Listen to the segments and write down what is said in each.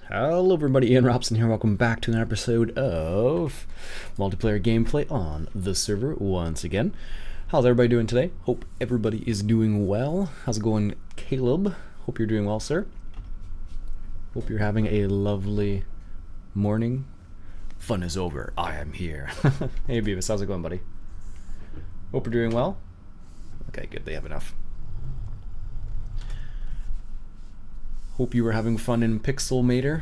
Hello everybody, Iain Robson here. Welcome back to another episode of multiplayer gameplay on the server once again. How's everybody doing today? Hope everybody is doing well. How's it going, Caleb? Hope you're doing well, sir. Hope you're having a lovely morning. Fun is over. I am here. Hey Beavis, how's it going, buddy? Hope you're doing well. Okay, good. They have enough. Hope you were having fun in Pixelmator.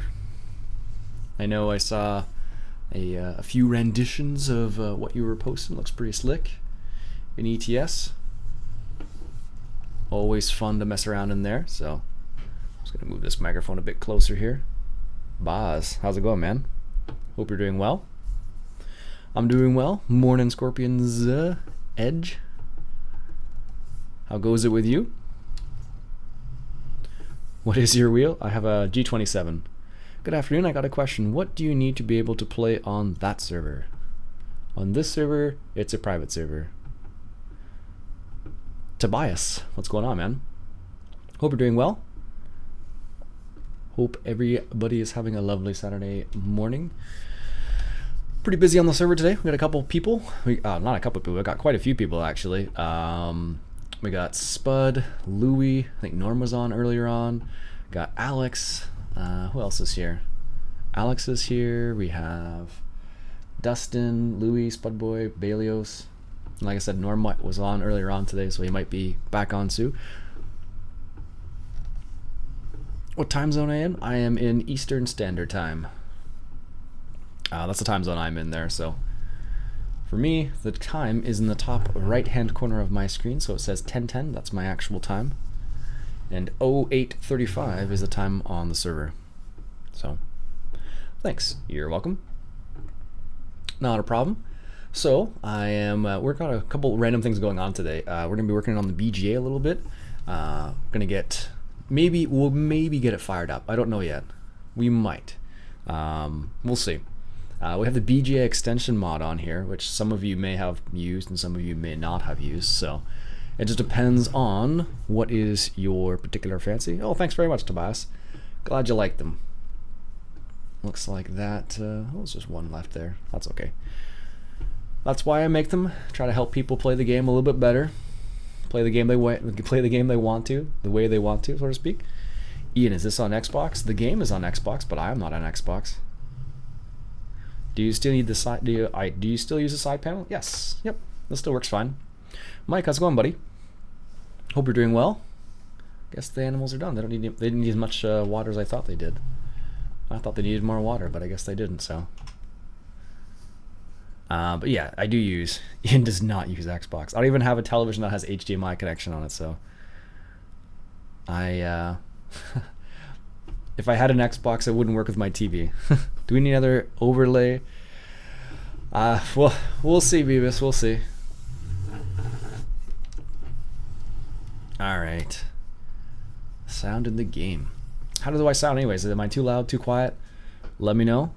I know I saw a few renditions of what you were posting. Looks pretty slick in ETS. Always fun to mess around in there. So I'm just gonna move this microphone a bit closer here. Boz, how's it going, man? Hope you're doing well. I'm doing well. Morning, Scorpions. Edge. How goes it with you? What is your wheel? I have a G27. Good afternoon, I got a question. What do you need to be able to play on that server? On this server, it's a private server. Tobias, what's going on, man? Hope you're doing well. Hope everybody is having a lovely Saturday morning. Pretty busy on the server today. We got a couple people. Not a couple people, we got quite a few people actually. We got Spud, Louie, I think Norm was on earlier on. Got Alex. Who else is here? Alex is here. We have Dustin, Louie, Spudboy, Balios. And like I said, Norm was on earlier on today, so he might be back on soon. What time zone I am? I am in Eastern Standard Time. That's the time zone I'm in there, so for me, the time is in the top right-hand corner of my screen, so it says 10:10. That's my actual time, and 08:35 is the time on the server. So, thanks. You're welcome. Not a problem. So I am working on a couple random things going on today. We're gonna be working on the BGA a little bit. Gonna get we'll maybe get it fired up. I don't know yet. We might. We'll see. We have the BGA extension mod on here, which some of you may have used and some of you may not have used, so it just depends on what is your particular fancy. Oh, thanks very much, Tobias. Glad you liked them. Looks like that, there's just one left there. That's okay. That's why I make them. Try to help people play the game a little bit better. Play the game they want to, the way they want to, so to speak. Ian, is this on Xbox? The game is on Xbox, but I am not on Xbox. Do you still need the side? Do you still use the side panel? Yes. Yep. This still works fine. Mike, how's it going, buddy? Hope you're doing well. Guess the animals are done. They didn't need as much water as I thought they did. I thought they needed more water, but I guess they didn't. So. But yeah, I do use. Ian does not use Xbox. I don't even have a television that has HDMI connection on it. So. If I had an Xbox, it wouldn't work with my TV. Do we need another overlay? Well, we'll see, Beavis. We'll see. All right. Sound in the game. How do I sound anyways? Am I too loud, too quiet? Let me know.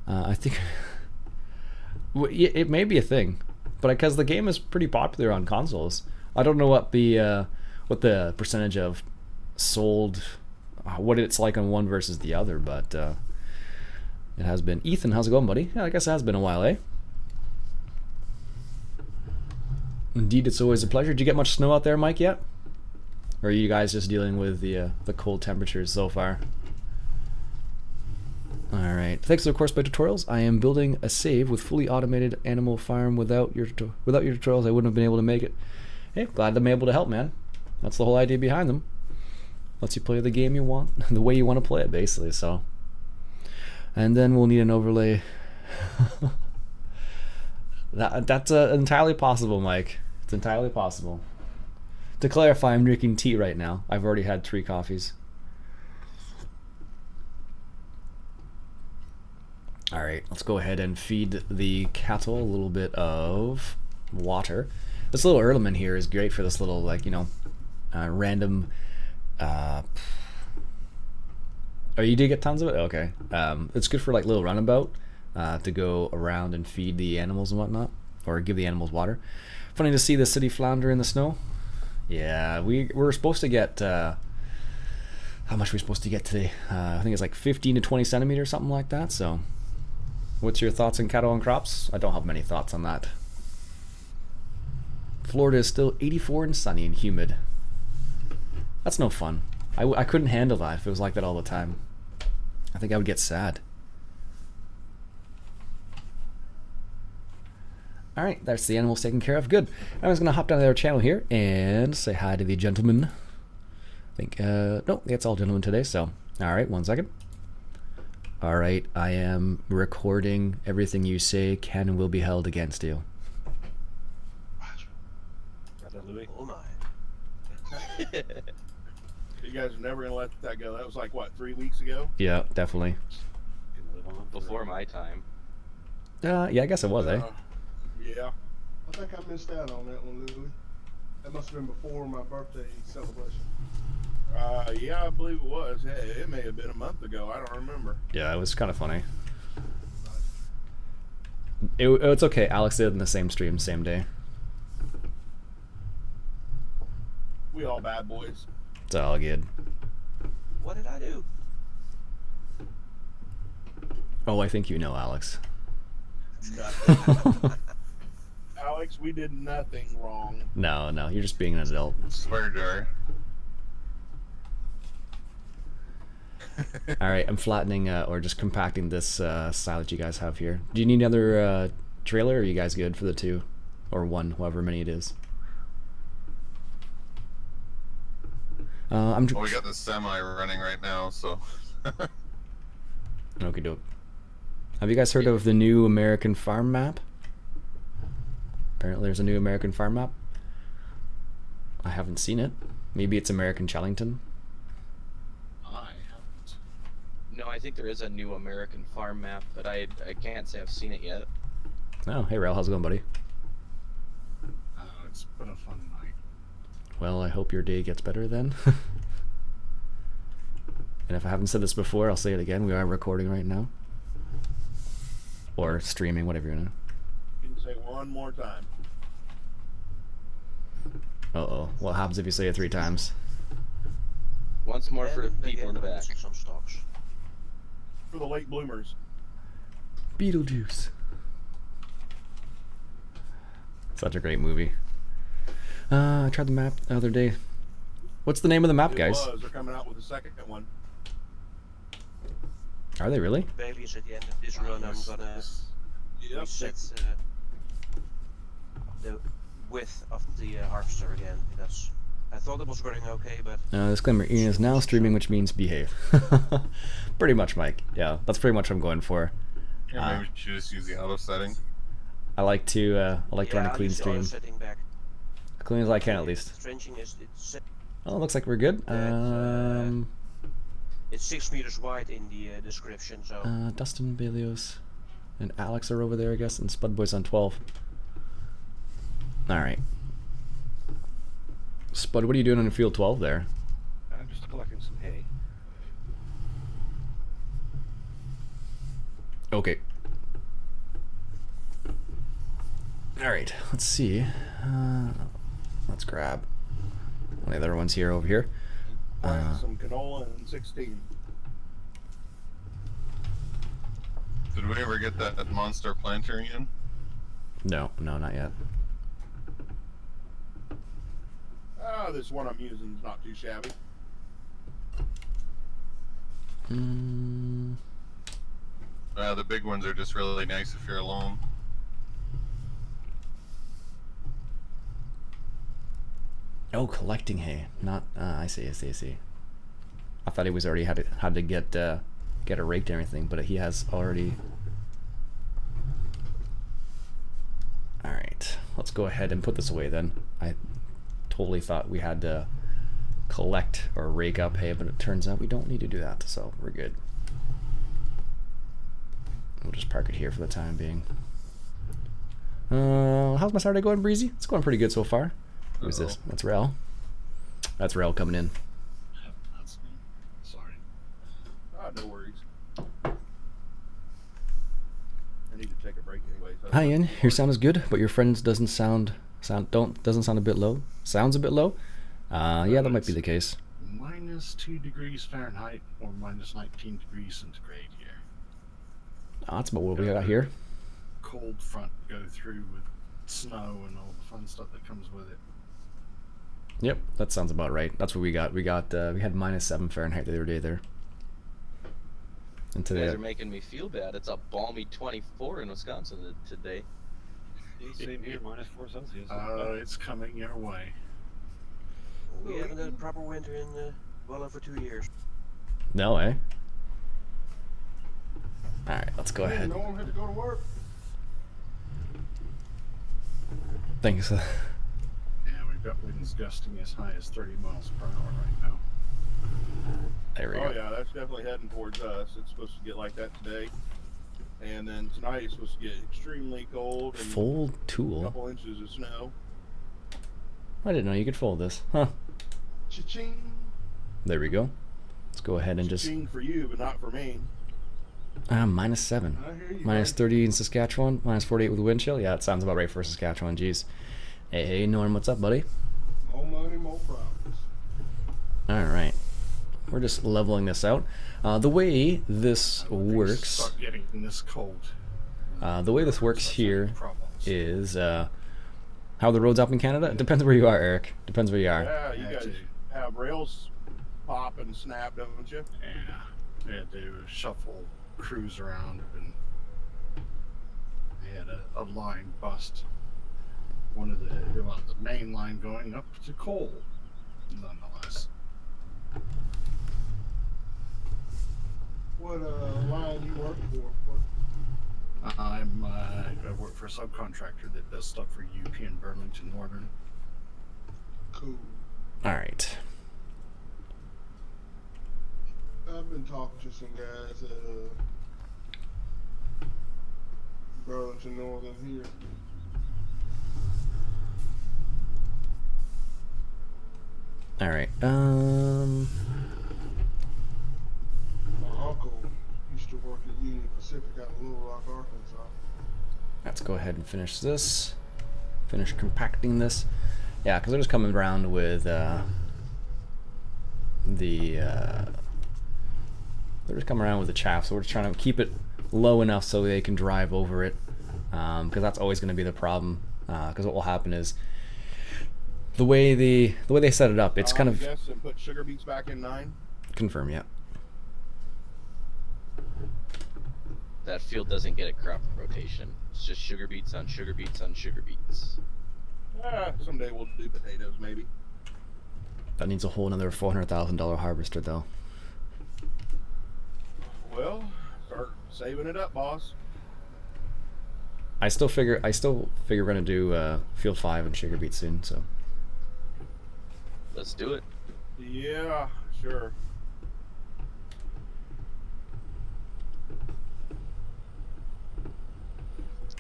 I think it may be a thing, but because the game is pretty popular on consoles, I don't know what the percentage of sold, what it's like on one versus the other, but it has been. Ethan, how's it going, buddy? Yeah, I guess it has been a while, eh? Indeed, it's always a pleasure. Did you get much snow out there, Mike, yet? Or are you guys just dealing with the cold temperatures so far? Alright, thanks to the course by tutorials. I am building a save with fully automated animal farm. Without your tutorials, I wouldn't have been able to make it. Hey, glad I'm able to help, man. That's the whole idea behind them. Lets you play the game you want, the way you want to play it, basically. So, and then we'll need an overlay. That's entirely possible, Mike. It's entirely possible. To clarify, I'm drinking tea right now. I've already had 3 coffees. All right, let's go ahead and feed the cattle a little bit of water. This little Erleman here is great for this little, like, random. Oh, you did get tons of it? Okay. It's good for like little runabout to go around and feed the animals and whatnot, or give the animals water. Funny to see the city flounder in the snow. Yeah, we're supposed to get how much are we supposed to get today? I think it's like 15 to 20 centimeters, something like that. So what's your thoughts on cattle and crops? I don't have many thoughts on that. Florida is still 84 and sunny and humid. That's no fun. I couldn't handle that if it was like that all the time. I think I would get sad. Alright, that's the animals taken care of. Good. I was going to hop down to their channel here and say hi to the gentleman. I think, no, it's all gentlemen today, so. Alright, 1 second. Alright, I am recording everything you say can and will be held against you. Oh my. You guys are never going to let that go. That was like, what, 3 weeks ago? Yeah, definitely. Before my time. Yeah, I guess it was, eh? Yeah. I think I missed out on that one, Louis. That must have been before my birthday celebration. Yeah, I believe it was. It may have been a month ago. I don't remember. Yeah, it was kind of funny. It's okay. Alex did it in the same stream, same day. We all bad boys. It's all good. What did I do? Oh, I think you know, Alex. Alex, we did nothing wrong. No, you're just being an adult. Swear jar. Alright, I'm flattening or just compacting this silage you guys have here. Do you need another trailer, or are you guys good for the 2? Or 1, however many it is? Well, we got the semi running right now, so. Okie doke. Have you guys heard of the new American farm map? Apparently there's a new American farm map. I haven't seen it. Maybe it's American Chellington. I haven't. No, I think there is a new American farm map, but I can't say I've seen it yet. Oh, hey Rail, how's it going, buddy? It's been a fun night. Well, I hope your day gets better then. And if I haven't said this before, I'll say it again. We are recording right now. Or streaming, whatever you know. You can say one more time. Uh-oh. What happens if you say it 3 times? Once more for the people in the back. Some stocks. For the late bloomers. Beetlejuice. Such a great movie. I tried the map the other day. What's the name of the map, guys? They're coming out with a second one. Are they really? Babies at the end of this run, I'm gonna Yep. reset the width of the harvester again, because I thought it was running okay, but Disclaimer, Ian is now streaming, which means behave. Pretty much, Mike. Yeah, that's pretty much what I'm going for. Yeah, maybe we should just use the auto setting. I like to run a clean I'll use the auto stream. setting back. Clean as I can, at least. Trenching is it's set, Oh, looks like we're good. it's 6 meters wide in the description, so Dustin, Balios, and Alex are over there, I guess, and Spudboy's on 12. Alright. Spud, what are you doing on field 12 there? I'm just collecting some hay. Okay. Alright, let's see. Let's grab one of the other ones here over here. Plant some canola in 16. Did we ever get that monster planter in? No, not yet. This one I'm using is not too shabby. The big ones are just really nice if you're alone. Oh, collecting hay. Not. I see. I thought he was already had to get it raked and everything, but he has already. All right, let's go ahead and put this away then. I totally thought we had to collect or rake up hay, but it turns out we don't need to do that, so we're good. We'll just park it here for the time being. How's my Saturday going, Breezy? It's going pretty good so far. Who's this? That's Rel. That's Rel coming in. That's me. Sorry. No worries. I need to take a break anyway. So Hi, Ian. Your sound is good, but your friends doesn't sound a bit low. Sounds a bit low. Yeah, that might be the case. -2 degrees Fahrenheit or -19 degrees centigrade here. Oh, that's about what we got here. Cold front go through with snow and all the fun stuff that comes with it. Yep, that sounds about right. That's what we got. We had -7 Fahrenheit the other day there. And You guys today, are making me feel bad. It's a balmy 24 in Wisconsin today. Same here, -4 Celsius. It's coming your way. We haven't had a proper winter in well over 2 years. no, eh? All right, let's go ahead. No one had to go to work. Thanks. Yeah, we've got winds gusting as high as 30 miles per hour right now. There we Oh go. yeah, that's definitely heading towards us. It's supposed to get like that today, and then tonight it's supposed to get extremely cold and Fold a tool. couple inches of snow. I didn't know you could fold this. Huh. Cha-ching. There we go. Let's go ahead and just Ching for you, but not for me. -7. I hear you. -30 in Saskatchewan. -48 with wind chill. Yeah, that sounds about right for Saskatchewan. Jeez. Hey, Norm, what's up, buddy? More money, more problems. All right. We're just leveling this out. The way this works, Start getting this cold. the way this works here Problems. is how the roads up in Canada. It depends where you are, Eric. Depends where you are. Yeah, you Yeah, guys too. have rails pop and snap, don't you? Yeah, they had to shuffle crews around, and they had a line bust. One of the main line going up to coal, nonetheless. What line you work for? What, I work for a subcontractor that does stuff for UP and Burlington Northern. cool. All right. I've been talking to some guys at Burlington Northern here. All right. My uncle used to work at Union Pacific out of Little Rock, Arkansas. Let's go ahead and finish this. Finish compacting this. Yeah, because they're just coming around with they're just coming around with the chaff, so we're just trying to keep it low enough so they can drive over it, because that's always going to be the problem. Because what will happen is the way they set it up, it's kind of Yes, and put sugar beets back in 9. confirm. Yeah. That field doesn't get a crop rotation. It's just sugar beets on sugar beets on sugar beets. Someday we'll do potatoes, maybe. That needs a whole another $400,000 harvester though. Well, start saving it up, boss. I still figure we're gonna do field 5 and sugar beet soon. So Let's do it. Yeah, sure.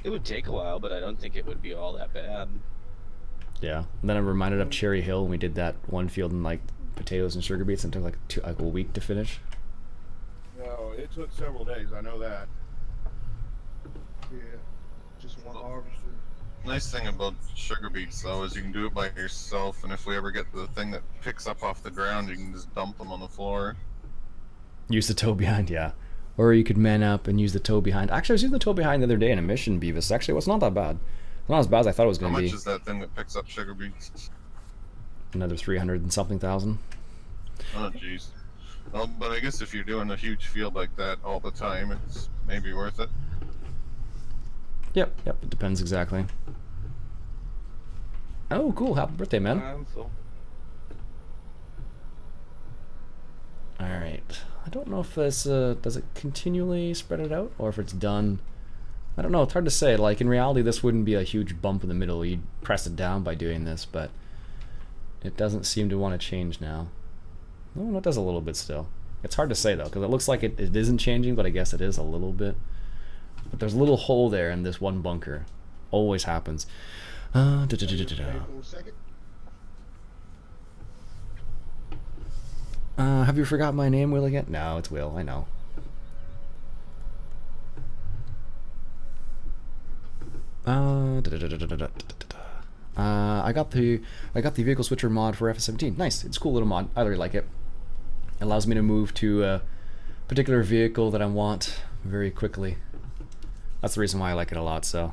It would take a while, but I don't think it would be all that bad. yeah. And then I'm reminded of Cherry Hill when we did that one field in like potatoes and sugar beets and it took like a week to finish. No, it took several days. I know that. Yeah, just one harvester. Nice thing about sugar beets though is you can do it by yourself, and if we ever get the thing that picks up off the ground, you can just dump them on the floor. Use the toe behind, yeah. Or you could man up and use the toe behind. Actually, I was using the toe behind the other day in a mission, Beavis. Actually, it was not that bad. Not as bad as I thought it was How going to much be. is that thing that picks up sugar beets? Another 300 and something thousand. Oh jeez. Well, but I guess if you're doing a huge field like that all the time, it's maybe worth it. Yep, it depends exactly. Oh, cool. Happy birthday, man. I'm full. Alright. I don't know if this, does it continually spread it out? Or if it's done. I don't know. It's hard to say. Like, in reality, this wouldn't be a huge bump in the middle. You'd press it down by doing this, but it doesn't seem to want to change now. Oh, it does a little bit still. It's hard to say, though, because it looks like it isn't changing, but I guess it is a little bit. But there's a little hole there in this one bunker. Always happens. Wait for a second. Have you forgot my name, Will, again? No, it's Will. I know. I got the vehicle switcher mod for FS17. Nice. It's a cool little mod. I really like it. It allows me to move to a particular vehicle that I want very quickly. That's the reason why I like it a lot, so.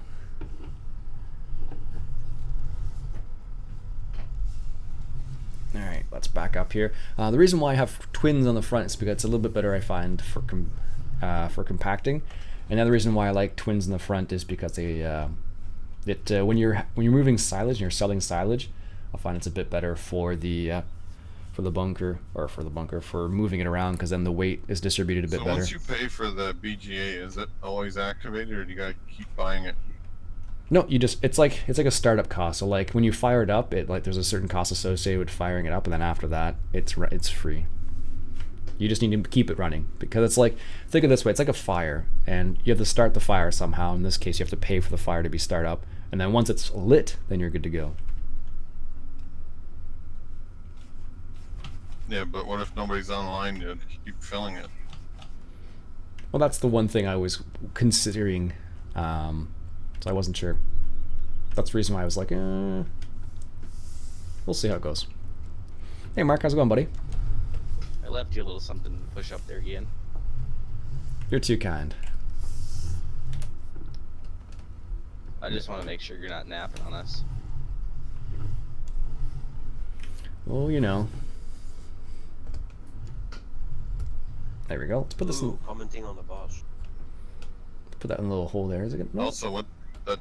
Alright, let's back up here. The reason why I have twins on the front is because it's a little bit better, I find, for compacting. Another reason why I like twins in the front is because they, when you're moving silage and you're selling silage, I find it's a bit better for the bunker, for moving it around, because then the weight is distributed a bit So better. once you pay for the BGA, is it always activated, or do you gotta keep buying it? No, you just it's like a startup cost. So like when you fire it up, there's a certain cost associated with firing it up, and then after that, it's free. You just need to keep it running, because it's like, think of it this way, it's like a fire, and you have to start the fire somehow. In this case, you have to pay for the fire to be started up, and then once it's lit, then you're good to go. Yeah, but what if nobody's online to keep filling it? Well, that's the one thing I was considering, so I wasn't sure. That's the reason why I was like, we'll see how it goes. Hey Mark, how's it going, buddy? I left you a little something to push up there, Iain. You're too kind. I just want to make sure you're not napping on us. Well, you know. There we go. Let's put this in, Commenting on the boss. put that in a little hole there. Is it good? No. Also, what that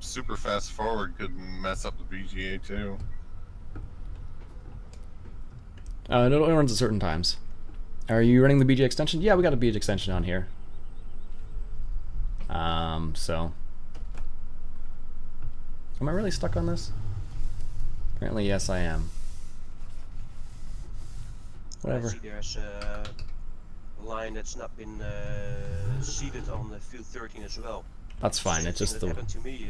super fast forward could mess up the BGA too. It only runs at certain times. Are you running the BGA extension? Yeah, we got a BGA extension on here. So. Am I really stuck on this? Apparently, yes, I am. Whatever. I see there's a line that's not been seeded on the field 13 as well. That's fine. Same It's thing just that the. happened to me.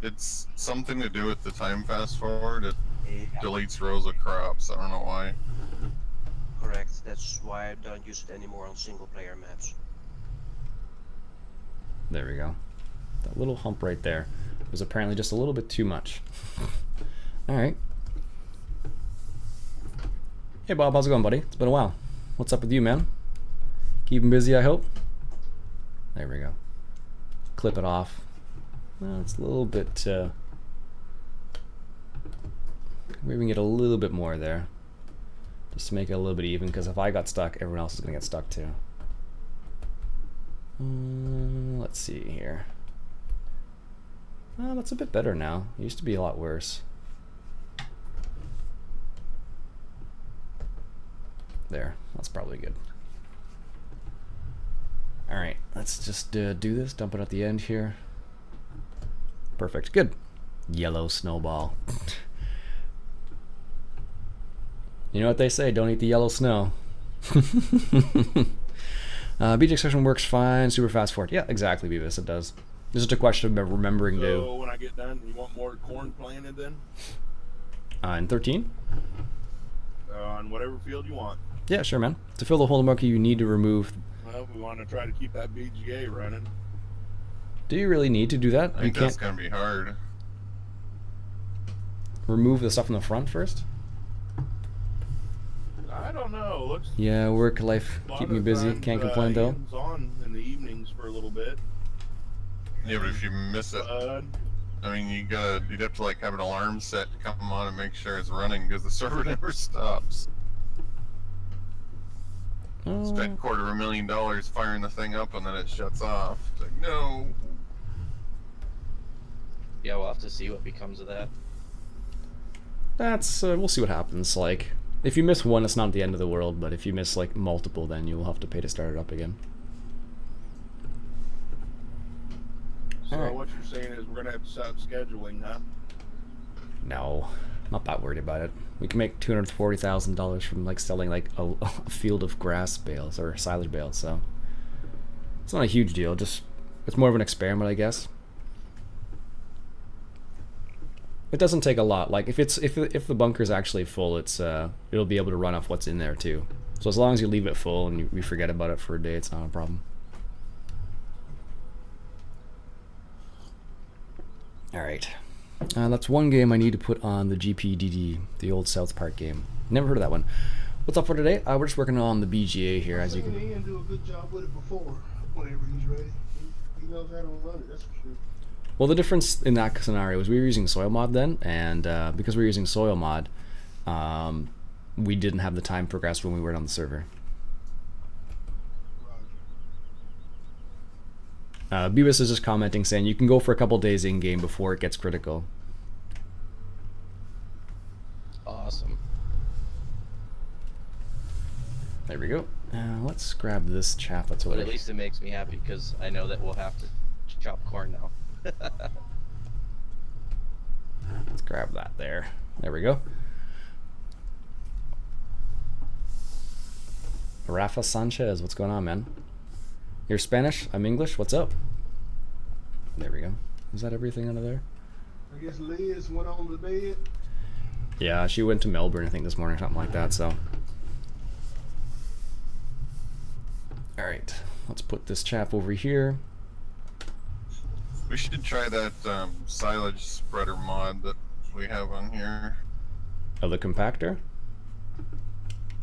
It's something to do with the time fast forward. It Yeah, deletes rows of crops. I don't know why. correct. That's why I don't use it anymore on single player maps. There we go. That little hump right there was apparently just a little bit too much. All right. Hey Bob, how's it going, buddy? It's been a while. What's up with you, man? Keeping busy, I hope. There we go. Clip it off. Well, it's a little bit. Maybe we can get a little bit more there, just to make it a little bit even. Because if I got stuck, everyone else is gonna get stuck too. Let's see here. Oh, that's a bit better now. It used to be a lot worse. There, that's probably good. Alright, let's just do this, dump it at the end here. Perfect, good. Yellow snowball. You know what they say, don't eat the yellow snow. BG extraction works fine, super fast forward. Yeah, exactly, Beavis, it does. This is just a question of remembering to. So when I get done, you want more corn planted then? In 13? On whatever field you want. Yeah, sure, man. To fill the hole in the monkey, you need to remove. Well, we want to try to keep that BGA running. Do you really need to do that? I You think that's can't gonna be hard. remove the stuff in the front first? I don't know. Looks Yeah, work, life, a lot keep of me busy. times, Can't complain though. Ian's on in the evenings for a little bit. Yeah, but if you miss it, But I mean, you'd have to like have an alarm set to come on and make sure it's running, because the server never stops. Oh, Spent $250,000 firing the thing up, and then it shuts off. It's like, no. Yeah, we'll have to see what becomes of that. that's we'll see what happens. Like, if you miss one, it's not the end of the world. But if you miss like multiple, then you will have to pay to start it up again. so Alright. what you're saying is we're gonna have to stop scheduling, huh? No, not that worried about it. We can make $240,000 from like selling like a field of grass bales or silage bales. So it's not a huge deal. Just it's more of an experiment, I guess. It doesn't take a lot. Like if the bunker's actually full, it'll be able to run off what's in there too. So as long as you leave it full and we forget about it for a day, it's not a problem. All right. That's one game I need to put on the GPDD, the old South Park game. Never heard of that one. What's up for today? We're just working on the BGA here, as you I've can. seen Ian do a good job with it before. Whenever he's ready, he knows how to run it. That's for sure. Well, the difference in that scenario is we were using soil mod then, and because we were using soil mod, we didn't have the time progressed when we were on the server. Beavis is just commenting saying you can go for a couple days in game before it gets critical. Awesome. There we go. Let's grab this chaff that's over But at there. least it makes me happy because I know that we'll have to chop corn now. Let's grab that there. There we go. Rafa Sanchez, what's going on, man? You're Spanish, I'm English, what's up? There we go. Is that everything under there? I guess Liz went on to bed. Yeah, she went to Melbourne, I think, this morning, something like that, so. Alright, let's put this chaff over here. We should try that silage spreader mod that we have on here. Oh, the compactor?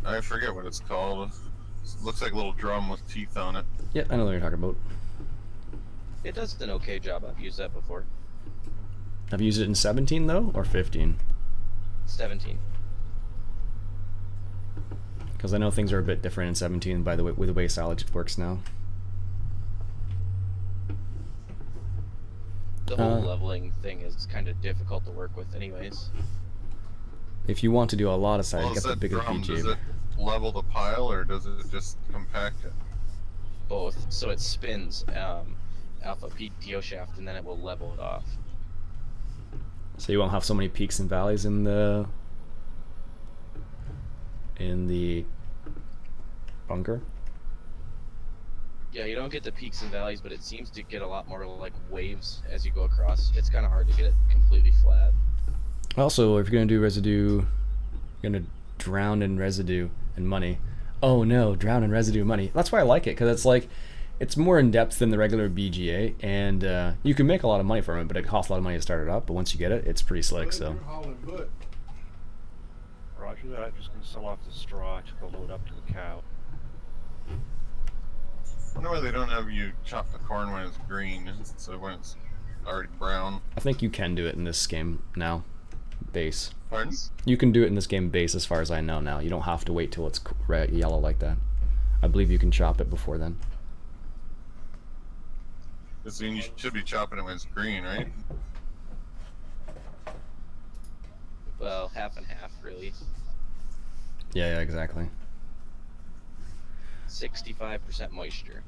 I forget what it's called. It looks like a little drum with teeth on it. Yeah, I know what you're talking about. It does an okay job. I've used that before. Have you used it in 17 though, or 15? 17. Because I know things are a bit different in 17 by the way, with the way silage works now. The whole leveling thing is kind of difficult to work with anyways. If you want to do a lot of silage, Well, get the that bigger drum, does BGA. it level the pile or does it just compact it? Both. So it spins alpha PTO shaft and then it will level it off. So you won't have so many peaks and valleys in the bunker. Yeah, you don't get the peaks and valleys, but it seems to get a lot more like waves as you go across. It's kind of hard to get it completely flat. Also, if you're gonna do residue, you're gonna drown in residue and money. Oh no, drown in residue and money. That's why I like it, because it's like, it's more in depth than the regular BGA, and you can make a lot of money from it, but it costs a lot of money to start it up. But once you get it, it's pretty slick. So. You're hauling butt. Roger that. I'm just going to sell off the straw. I took a load up to the cow. I wonder why they don't have you chop the corn when it's green, so when it's already brown. I think you can do it in this game now, base. Pardon? You can do it in this game base, as far as I know now. You don't have to wait till it's red, yellow like that. I believe you can chop it before then. Because you should be chopping it when it's green, right? Well, half and half, really. Yeah, exactly. 65% moisture.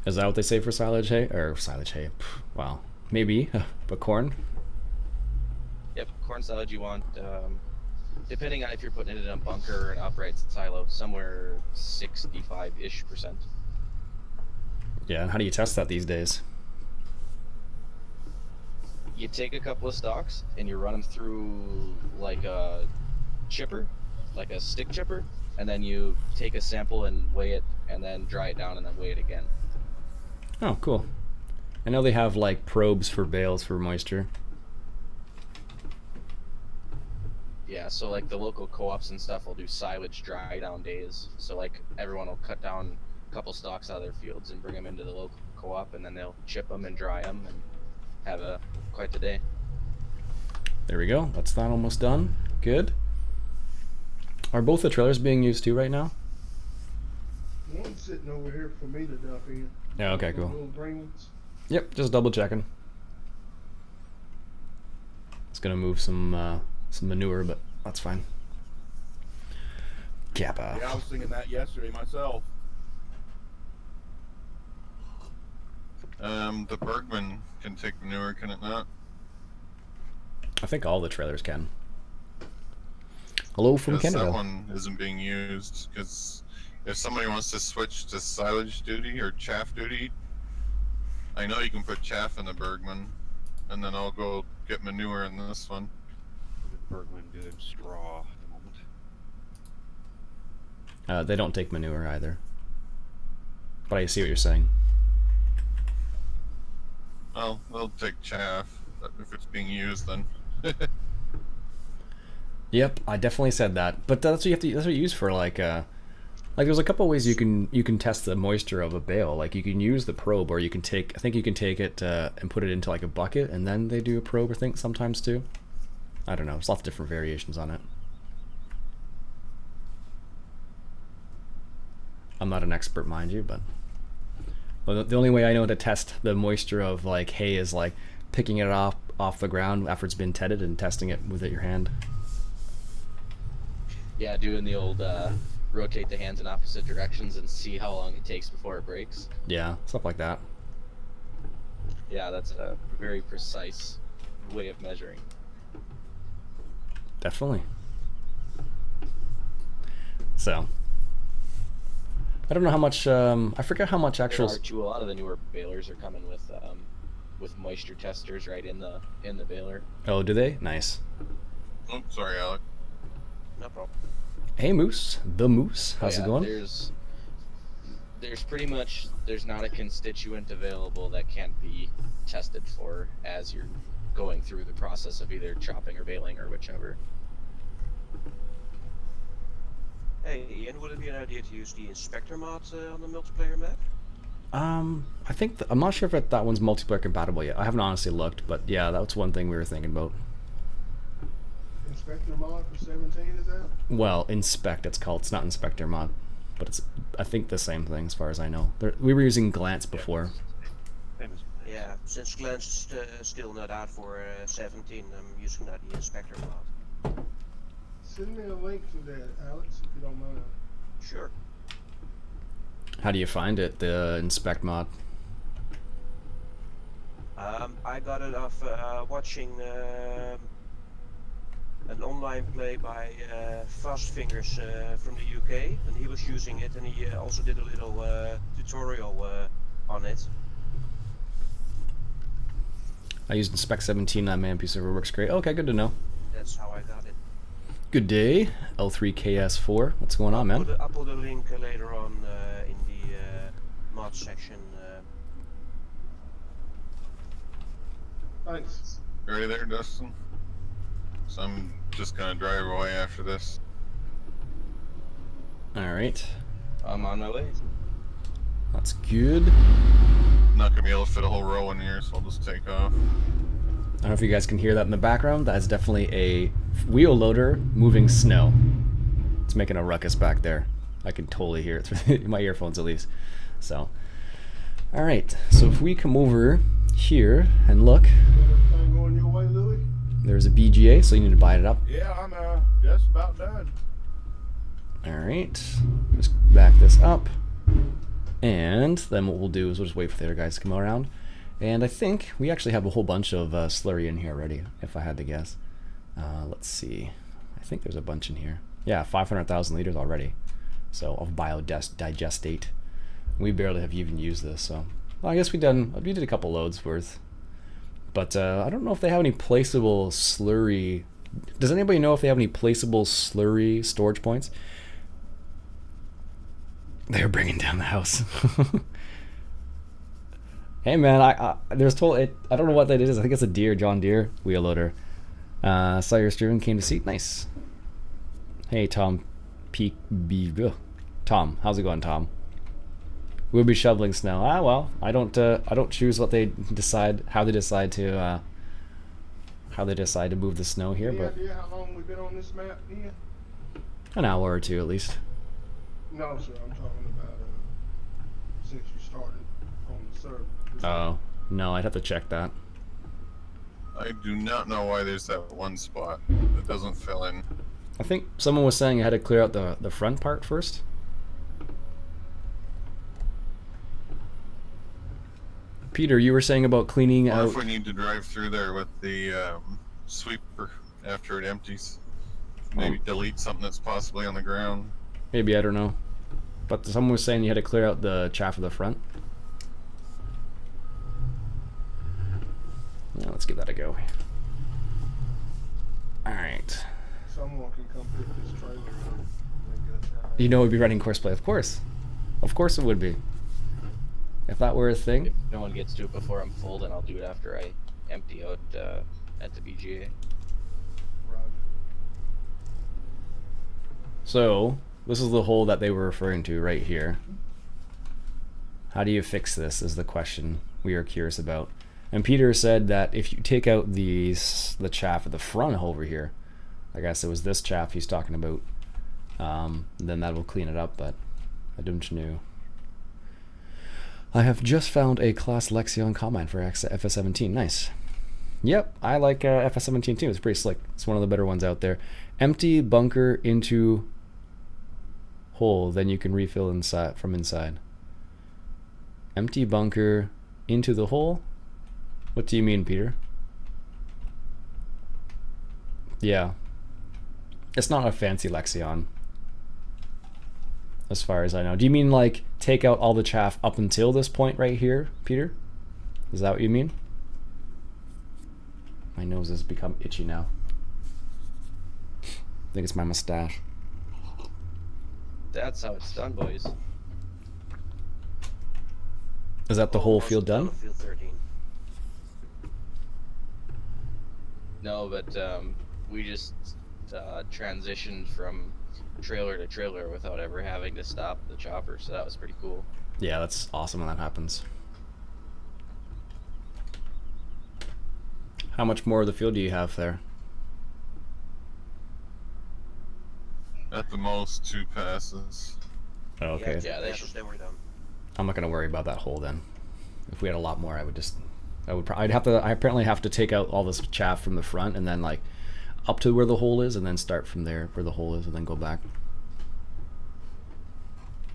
Is that what they say for silage hay? Or silage hay? Pff, wow. Maybe, but corn? Yep, corn silage you want, depending on if you're putting it in a bunker or an upright silo, somewhere 65-ish%. Yeah, and how do you test that these days? You take a couple of stalks and you run them through like a chipper, like a stick chipper, and then you take a sample and weigh it and then dry it down and then weigh it again. Oh, cool. I know they have like probes for bales for moisture. Yeah, so like the local co-ops and stuff will do silage dry down days. So like everyone will cut down a couple stalks out of their fields and bring them into the local co-op, and then they'll chip them and dry them and have quite the day. There we go. That's that almost done. Good. Are both the trailers being used too right now? One's sitting over here for me to dump in. Yeah, okay, Those cool. little green ones. Yep, just double checking. It's gonna move some manure, but that's fine. Kappa. Yeah, I was thinking that yesterday myself. The Bergman can take manure, can it not? I think all the trailers can. Hello from 'Cause Canada. that one isn't being used, because if somebody wants to switch to silage duty or chaff duty, I know you can put chaff in the Bergman, and then I'll go get manure in this one. Bergman doing straw at the moment. They don't take manure either. But I see what you're saying. Well, they'll take chaff, but if it's being used, then. Yep, I definitely said that. But that's what you have to. That's what you use for like there's a couple ways you can test the moisture of a bale. Like you can use the probe, or you can take. I think you can take it and put it into like a bucket, and then they do a probe. I think sometimes too. I don't know. There's lots of different variations on it. I'm not an expert, mind you, but well, the only way I know to test the moisture of like hay is like picking it off the ground after it's been tedded and testing it with your hand. Yeah, doing the old rotate the hands in opposite directions and see how long it takes before it breaks. Yeah, stuff like that. Yeah, that's a very precise way of measuring. Definitely. So, I don't know how much. I forget how much actual. There are too. A lot of the newer balers are coming with moisture testers right in the baler. Oh, do they? Nice. Oh, sorry, Alec. No problem. Hey, Moose. The Moose. How's Yeah, it going? There's pretty much not a constituent available that can't be tested for as you're going through the process of either chopping or baling or whichever. Hey, Ian, would it be an idea to use the inspector mod on the multiplayer map? I think I'm not sure if that one's multiplayer compatible yet. I haven't honestly looked, but yeah, that's one thing we were thinking about. Inspector mod for 17 is out? Well, inspect it's called. It's not inspector mod, but it's I think the same thing as far as I know. We were using glance before. Yeah, since Glance is still not out for 17, I'm using that the inspector mod. Send me a link to that, Alex, if you don't mind. Sure. How do you find it, the inspect mod? I got it off watching an online play by Fast Fingers from the UK, and he was using it, and he also did a little tutorial on it. I used Inspect 17 on my MP server. Works great. Okay, good to know. That's how I got it. Good day, L3KS4. What's going on, man? I'll put a link later on in the mod section. Thanks. You ready there, Dustin? So I'm just gonna drive away after this. All right, I'm on my way. that's good. Not gonna be able to fit a whole row in here, so I'll just take off. I don't know if you guys can hear that in the background. That is definitely a wheel loader moving snow. It's making a ruckus back there. I can totally hear it through my earphones at least. So, all right. So if we come over here and look, Everything going your way, Louis? there's a BGA, so you need to buy it up. Yeah, I'm just about done. All right. Just back this up. And then what we'll do is we'll just wait for the other guys to come around. And I think we actually have a whole bunch of slurry in here already, if I had to guess. Let's see. I think there's a bunch in here. Yeah, 500,000 liters already. So of biodigestate. We barely have even used this, so well, I guess we did a couple loads worth. But I don't know if they have any placeable slurry. Does anybody know if they have any placeable slurry storage points? They're bringing down the house. Hey man, I don't know what that is. I think it's a John Deere wheel loader. Saw your stream, came to see. Nice. Hey Tom, Tom, how's it going, Tom? We'll be shoveling snow. Ah well, I don't choose what they decide, how they decide to move the snow here, Any but idea how long we've been on this map, Ian? an hour or two at least. No, sir. I'm talking about since you started on the server. Oh no, I'd have to check that. I do not know why there's that one spot that doesn't fill in. I think someone was saying I had to clear out the front part first. Peter, you were saying about cleaning Or out. if we need to drive through there with the sweeper after it empties. Maybe delete something that's possibly on the ground. Maybe, I don't know. But someone was saying you had to clear out the chaff of the front. Yeah, let's give that a go. Alright. Someone can come pick this trailer up. and get it You know it would be running courseplay, of course. Of course it would be. If that were a thing. If no one gets to it before I'm full, then I'll do it after I empty out at the BGA. Roger. So, this is the hole that they were referring to right here. How do you fix this is the question we are curious about. And Peter said that if you take out the chaff at the front over here, I guess it was this chaff he's talking about, then that will clean it up, but I don't know. I have just found a Class Lexion combine for FS17. Nice. Yep, I like FS17 too. It's pretty slick. It's one of the better ones out there. Empty bunker into hole, then you can refill inside from inside. Empty bunker into the hole? What do you mean, Peter? Yeah. It's not a fancy Lexion, as far as I know. Do you mean like take out all the chaff up until this point right here, Peter? Is that what you mean? My nose has become itchy now. I think it's my mustache. That's how it's done, boys. Is that the whole field done? Field 13. No, but we just transitioned from trailer to trailer without ever having to stop the chopper, so that was pretty cool. Yeah, that's awesome when that happens. How much more of the field do you have there? At the most 2 passes. Oh, okay. Yeah, they should. Then we're done. I'm not gonna worry about that hole then. If we had a lot more, I apparently have to take out all this chaff from the front and then like up to where the hole is and then start from there where the hole is and then go back.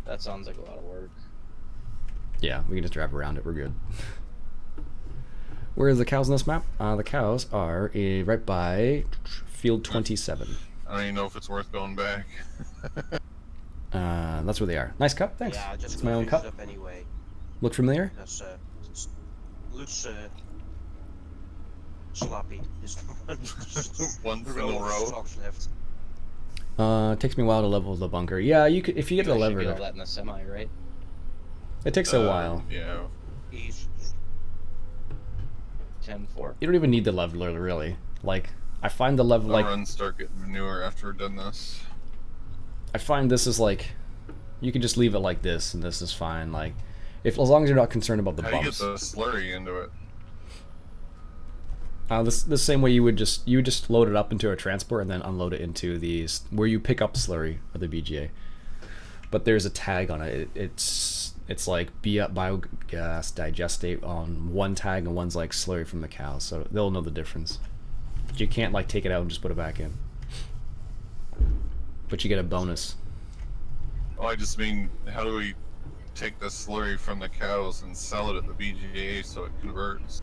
That sounds like a lot of work. Yeah, we can just drive around it. We're good. Where is the cows in this map? The cows are right by field 27. I don't even know if it's worth going back. That's where they are. Nice cup, thanks. Yeah, just it's my own cup. Up anyway. Look familiar? That's looks sloppy. Once in a row. Stocks left. It takes me a while to level the bunker. Yeah, you could if you get a guys should lever. get all that in the semi, right? It takes a while. Yeah. East. 10-4. You don't even need the leveler really. Like I find the level I'll like run start getting manure after we're done this. I find this is like you can just leave it like this and this is fine. Like if as long as you're not concerned about the How do you get bumps. the slurry into it? The same way you would just load it up into a transport and then unload it into these where you pick up slurry or the BGA. But there's a tag on it. It's like biogas digestate on one tag and one's like slurry from the cow, so they'll know the difference. But you can't like take it out and just put it back in. But you get a bonus. Oh, I just mean, how do we take the slurry from the cows and sell it at the BGA so it converts?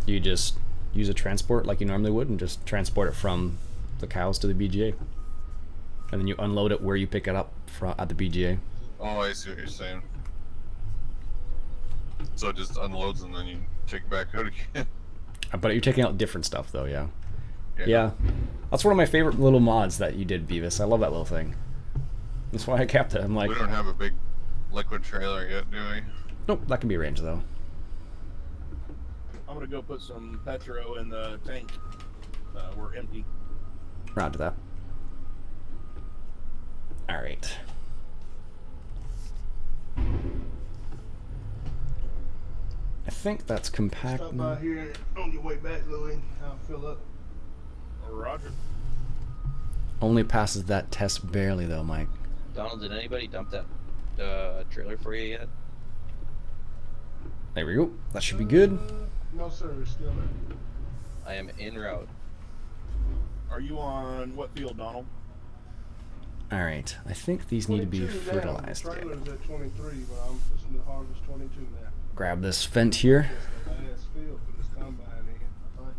You just use a transport like you normally would and just transport it from the cows to the BGA. And then you unload it where you pick it up at the BGA. Oh, I see what you're saying. So it just unloads and then you take it back out again. But you're taking out different stuff though, yeah. Yeah. That's one of my favorite little mods that you did, Beavis. I love that little thing. That's why I kept it. I'm like, We don't have a big liquid trailer yet, do we? nope, that can be arranged though. I'm gonna go put some petro in the tank. We're empty. Roger that. Alright. I think that's compact. Stop by here on your way back, Louis. I'll fill up. Roger. Only passes that test barely though, Mike. Donald, did anybody dump that trailer for you yet? There we go. That should be good. No, sir. It's still there. I am en route. Are you on what field, Donald? Alright. I think these need to be 22 now. fertilized. The Yeah. trailer's at 23, but I'm listening to harvest 22 now. Grab this vent here. That's the last field for this combine in, I think.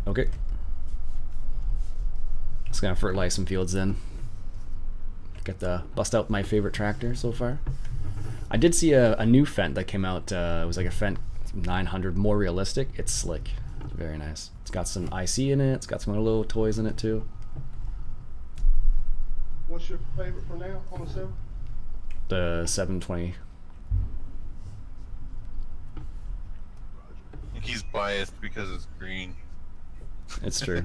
Okay. Just gonna fertilize some fields then. Bust out my favorite tractor so far. I did see a new Fent that came out. It was like a Fent 900, more realistic. It's slick. It's very nice. It's got some IC in it. It's got some other little toys in it too. What's your favorite for now on the 7? The 720. I think he's biased because it's green. It's true.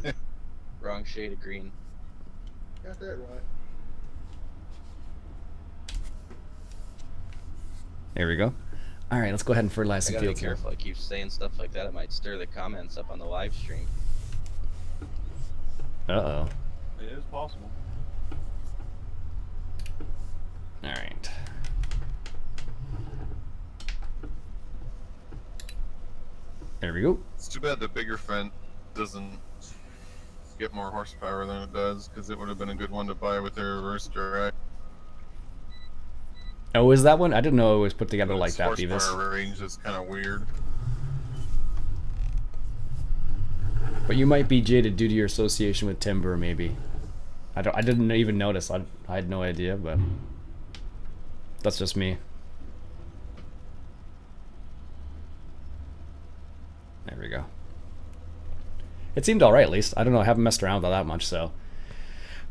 Wrong shade of green. Got that right. There we go. All right, let's go ahead and fertilize I some gotta be fields here. careful. I keep saying stuff like that. It might stir the comments up on the live stream. Uh-oh. It is possible. All right. There we go. It's too bad the bigger Fent doesn't get more horsepower than it does, because it would have been a good one to buy with the reverse drive. Oh, is that one? I didn't know it was put together But like its that, Beavis. horsepower range is kind of weird. But you might be jaded due to your association with timber, maybe. I didn't even notice. I had no idea, but that's just me. There we go. It seemed alright, at least. I don't know, I haven't messed around with it that much, so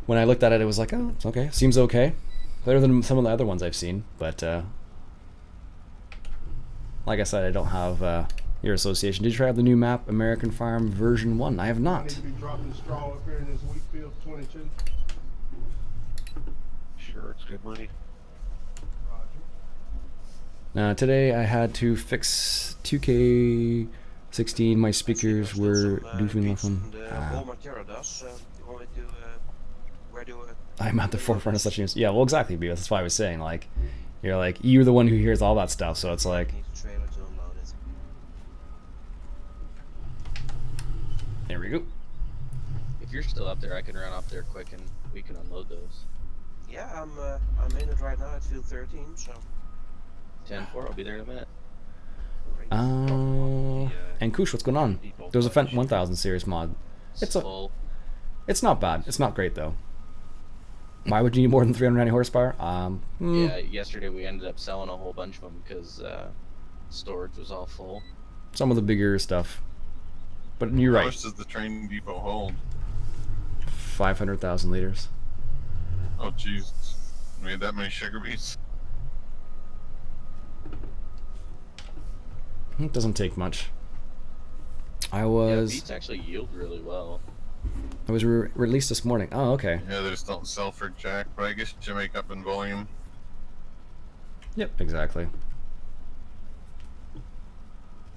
when I looked at it, it was like, oh, it's okay. Seems okay. Better than some of the other ones I've seen, but like I said, I don't have your association. Did you try out the new map, American Farm version 1? I have I need not. to be dropping straw up here in this wheat field 22. Sure, it's good money. Roger. Today I had to fix 2K16. My speakers were doofing off them. I'm at the forefront of such news. Yeah, well, exactly, because that's why I was saying, like, you're the one who hears all that stuff, so it's like, there we go. If you're still up there, I can run up there quick and we can unload those. Yeah, I'm in it right now at field 13, so. 10-4, I'll be there in a minute. And Kush, what's going on? There's a Fent 1000 series mod. It's full. It's not bad. It's not great though. Why would you need more than 390 horsepower? Yeah, yesterday we ended up selling a whole bunch of them because storage was all full. Some of the bigger stuff. But you're How right. much does the train depot hold? 500,000 liters. Oh, jeez. We had that many sugar beets? It doesn't take much. I Yeah, was beets actually yield really well. released this morning. Oh, okay. Yeah, they just don't sell for jack, but I guess you make up in volume. Yep, exactly.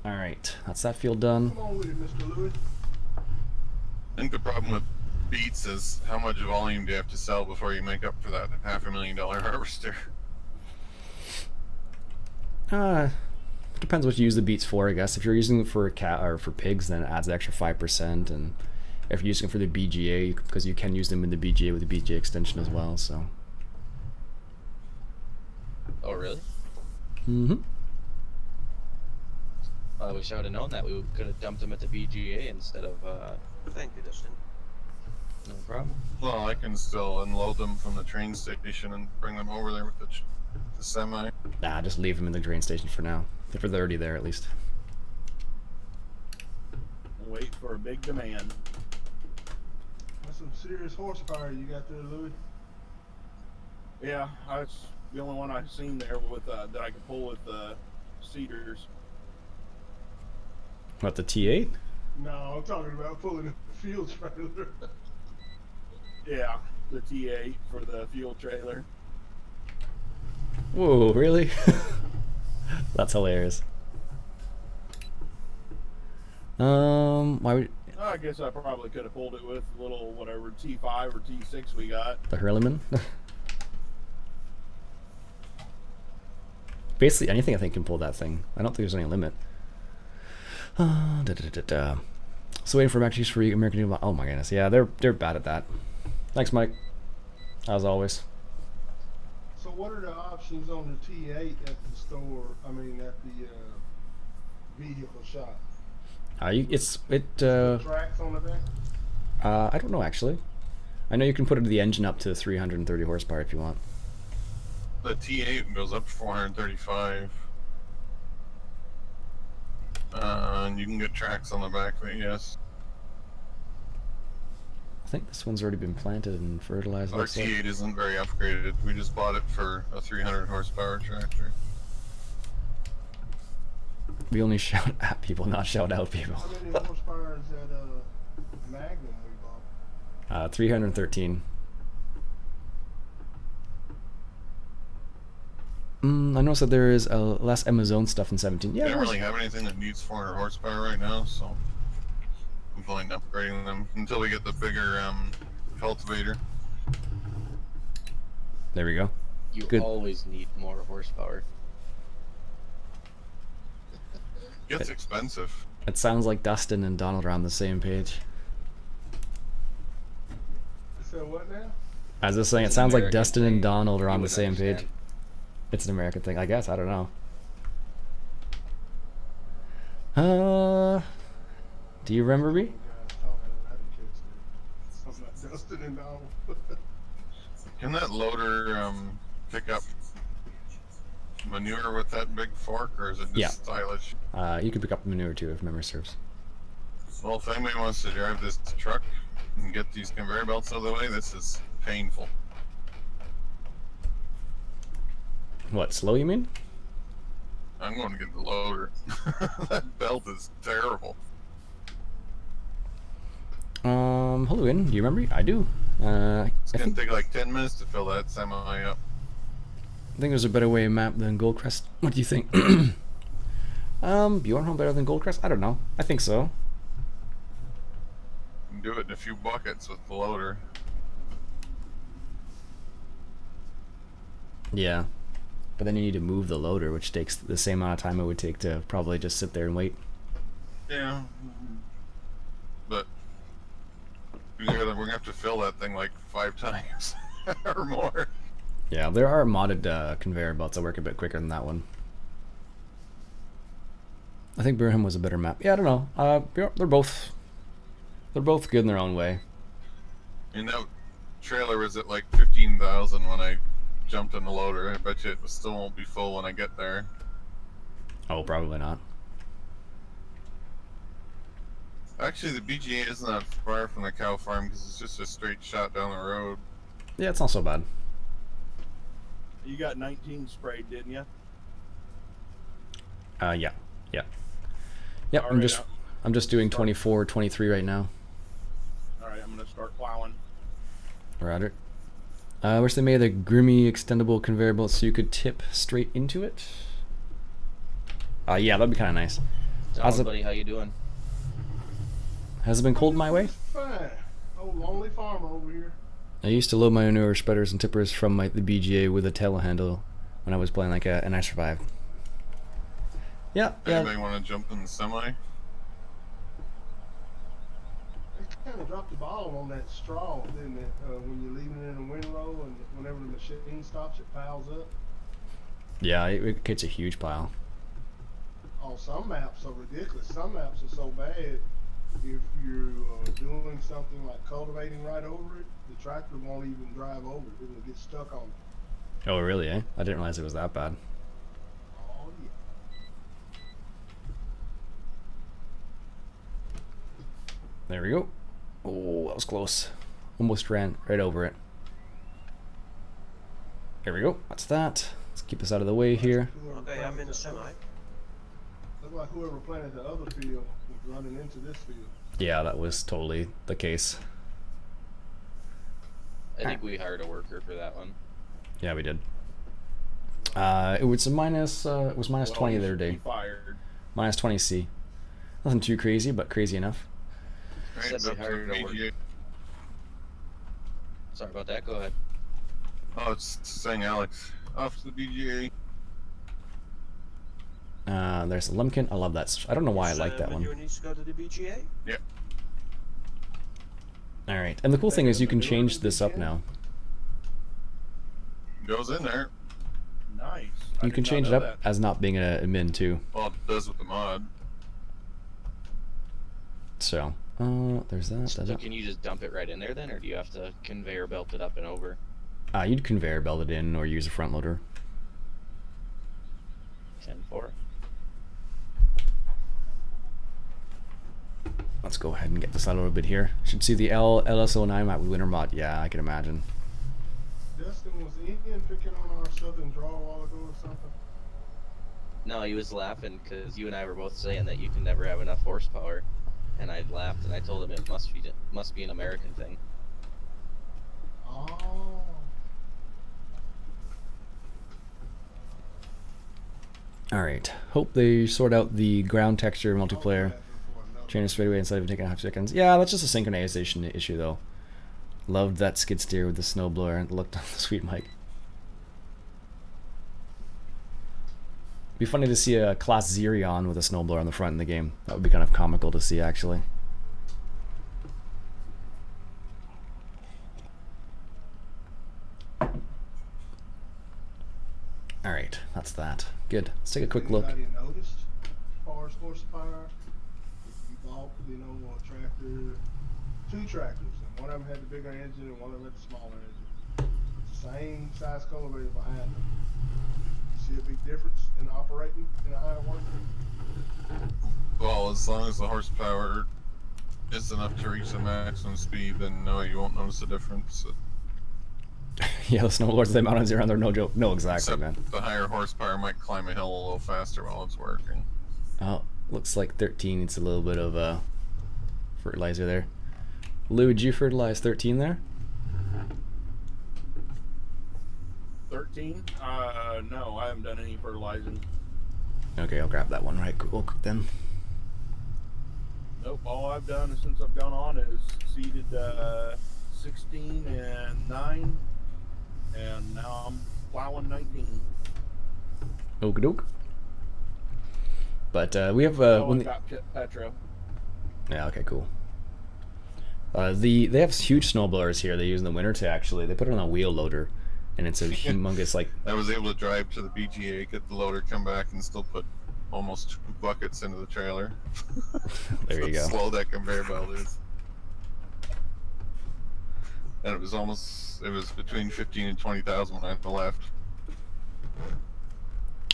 All right, that's that field done. Come on with it, Mr. Lewis. I think the problem with beets is how much volume do you have to sell before you make up for that $500,000 harvester? Depends what you use the beets for, I guess. If you're using it for a cat or for pigs, then it adds the extra 5%, and if you're using it for the BGA, because you can use them in the BGA with the BGA extension as well. So. Oh, really? Mm-hmm. I wish I would have known that. We could have dumped them at the BGA instead of. Thank you, Dustin. No problem. Well, I can still unload them from the train station and bring them over there with the semi. Nah, just leave them in the train station for now. If they're already there, at least. Wait for a big demand. That's some serious horsepower you got there, Louis. Yeah, that's the only one I've seen there with that I could pull with cedars. What, the T8? No, I'm talking about pulling a field trailer. Yeah, the T8 for the fuel trailer. Whoa, really? That's hilarious. Why would I guess I probably could have pulled it with a little whatever T5 or T6 we got. the Hurleyman? Basically, anything I think can pull that thing. I don't think there's any limit. So waiting for matches for American. Oh my goodness, yeah, they're bad at that. Thanks, Mike. As always. So what are the options on the T8 at the store? I mean, at the vehicle shop. Tracks on the back. I don't know actually. I know you can put the engine up to 330 horsepower if you want. The T8 goes up to 435. And you can get tracks on the back of it, yes. I think this one's already been planted and fertilized. Our looks like. T8 isn't very upgraded. We just bought it for a 300 horsepower tractor. We only shout at people, not shout out people. How many horsepower is that Magnum we bought? 313. I noticed that there is less Amazon stuff in 17. Yeah, They don't there's- really have anything that needs 400 horsepower right now, so I'm going upgrading them until we get the bigger cultivator. there we go. You Good. always need more horsepower. Gets expensive. It sounds like Dustin and Donald are on the same page. So what now? I was just saying, it It's an sounds like American Dustin and thing. Donald are You on the wouldn't same page. understand. It's an American thing, I guess. I don't know. Do you remember me? Guys talking, I didn't catch that. Something like Dustin and Donald. Can that loader pick up manure with that big fork, or is it just Yeah. silage? You can pick up manure too, if memory serves. Well, if anybody wants to drive this truck and get these conveyor belts out of the way, this is painful. What, slow you mean? I'm going to get the loader. That belt is terrible. Hello, Iain. Do you remember me? I do. It's I going think to take like 10 minutes to fill that semi up. there's a better way map than Goldcrest. What do you think? Bjornholm better than Goldcrest? I don't know. I think so. You can do it in a few buckets with the loader. Yeah. But then you need to move the loader, which takes the same amount of time it would take to probably just sit there and wait. Yeah. But we're gonna have to fill that thing like 5 times or more. Yeah, there are modded conveyor belts that work a bit quicker than that one. I think Burnham was a better map. Yeah, I don't know. They're both good in their own way. And that trailer was at like 15,000 when I jumped in the loader. I bet you it still won't be full when I get there. Oh, probably not. Actually, the BGA isn't that far from the cow farm because it's just a straight shot down the road. Yeah, it's not so bad. You got 19 sprayed, didn't you? Yeah. Yep, All right, I'm just doing 24, 23 right now. All right, I'm gonna start plowing. Roger. I wish they made a grimy extendable conveyor belt so you could tip straight into it. Yeah, that'd be kind of nice. How's Donald, it- buddy, how you doing? Has it been cold my way? Fine. Oh, lonely farmer over here. I used to load my manure spreaders and tippers from the BGA with a telehandle when I was playing and I survived. Yeah. Anybody want to jump in the semi? They kind of dropped the ball on that straw, didn't it? When you're leaving it in a windrow and whenever the machine stops, it piles up. Yeah, it gets a huge pile. Oh, some maps are ridiculous. Some maps are so bad. If you're doing something like cultivating right over it, the tractor won't even drive over it. It'll get stuck on it. Oh, really, eh? I didn't realize it was that bad. Oh, yeah. There we go. Oh, that was close. Almost ran right over it. There we go. That's that. Let's keep this out of the way here. Okay, I'm in the semi. Looked like whoever planted the other field was running into this field. Yeah, that was totally the case. I think we hired a worker for that one. Yeah, we did. It was a minus. It was minus 20 the other day. Fired. Minus 20 C. Nothing too crazy, but crazy enough. Right, Said they up to hired a BGA. Sorry about that. Go ahead. Oh, it's saying Alex. Off to the BGA. There's a Lumpkin. I love that. I don't know why I like that Manure one. needs to go to the BGA. All right, and the cool thing is you can change this up now. Goes in there. Nice. You can change it up as not being a min too. Well, it does with the mod. So, there's that. So can you just dump it right in there then, or do you have to conveyor belt it up and over? You'd conveyor belt it in or use a front loader. 10-4. Let's go ahead and get this out a little bit here. Should see the LS09 map with winter mod. Yeah, I can imagine. Dustin, was Ian picking on our southern draw a while ago or something? No, he was laughing because you and I were both saying that you can never have enough horsepower, and I laughed and I told him it must be an American thing. Oh. Alright. Hope they sort out the ground texture I'll multiplayer. grab it for another Train it straight away instead of taking 5 seconds. Yeah, that's just a synchronization issue though. Loved that skid steer with the snowblower. It looked sweet, Mike. Be funny to see a class Xerion with a snowblower on the front in the game. That would be kind of comical to see, actually. Alright, that's that. Good. Let's take a quick look. Anybody noticed as far as horsepower? If you bought, you know, a tractor, 2 tractors, and one of them had the bigger engine and one of them had the smaller engine. It's the same size cultivator behind them. You see a big difference in operating in a higher work? Well, as long as the horsepower is enough to reach the maximum speed, then no, you won't notice a difference. Yeah, the snowblowers, they mount on Xerion, they're no joke. No, exactly, Except man. the higher horsepower might climb a hill a little faster while it's working. Oh, looks like 13 needs a little bit of fertilizer there. Lou, did you fertilize 13 there? 13? No, I haven't done any fertilizing. Okay, I'll grab that one right cool then. Nope, all I've done since I've gone on is seeded 16 and 9, and now I'm plowing 19. Okie doke. But we have Oh, when I got Petra. yeah, okay, cool. They have huge snowblowers here they use in the winter to actually they put it on a wheel loader, and it's a humongous like. I was able to drive to the BGA, get the loader, come back, and still put almost 2 buckets into the trailer. There you go. Slow that conveyor belt is. And it was between 15 and 20,000 when I left.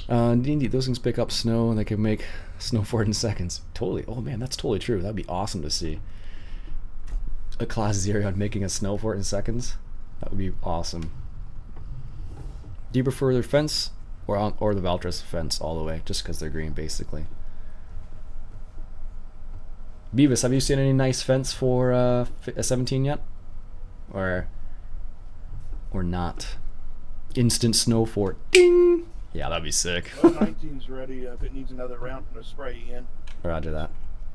Indeed, those things pick up snow and they can make snow for it in seconds. Totally. Oh man, that's totally true. That'd be awesome to see. A class Xerion making a snow fort in seconds. That would be awesome. Do you prefer the fence or the Valtris fence all the way, just because they're green, basically? Beavis, have you seen any nice fence for a 17 yet, or not? Instant snow fort. Ding. Yeah, that'd be sick. Well, 19's ready if it needs another round of spray in. Roger that.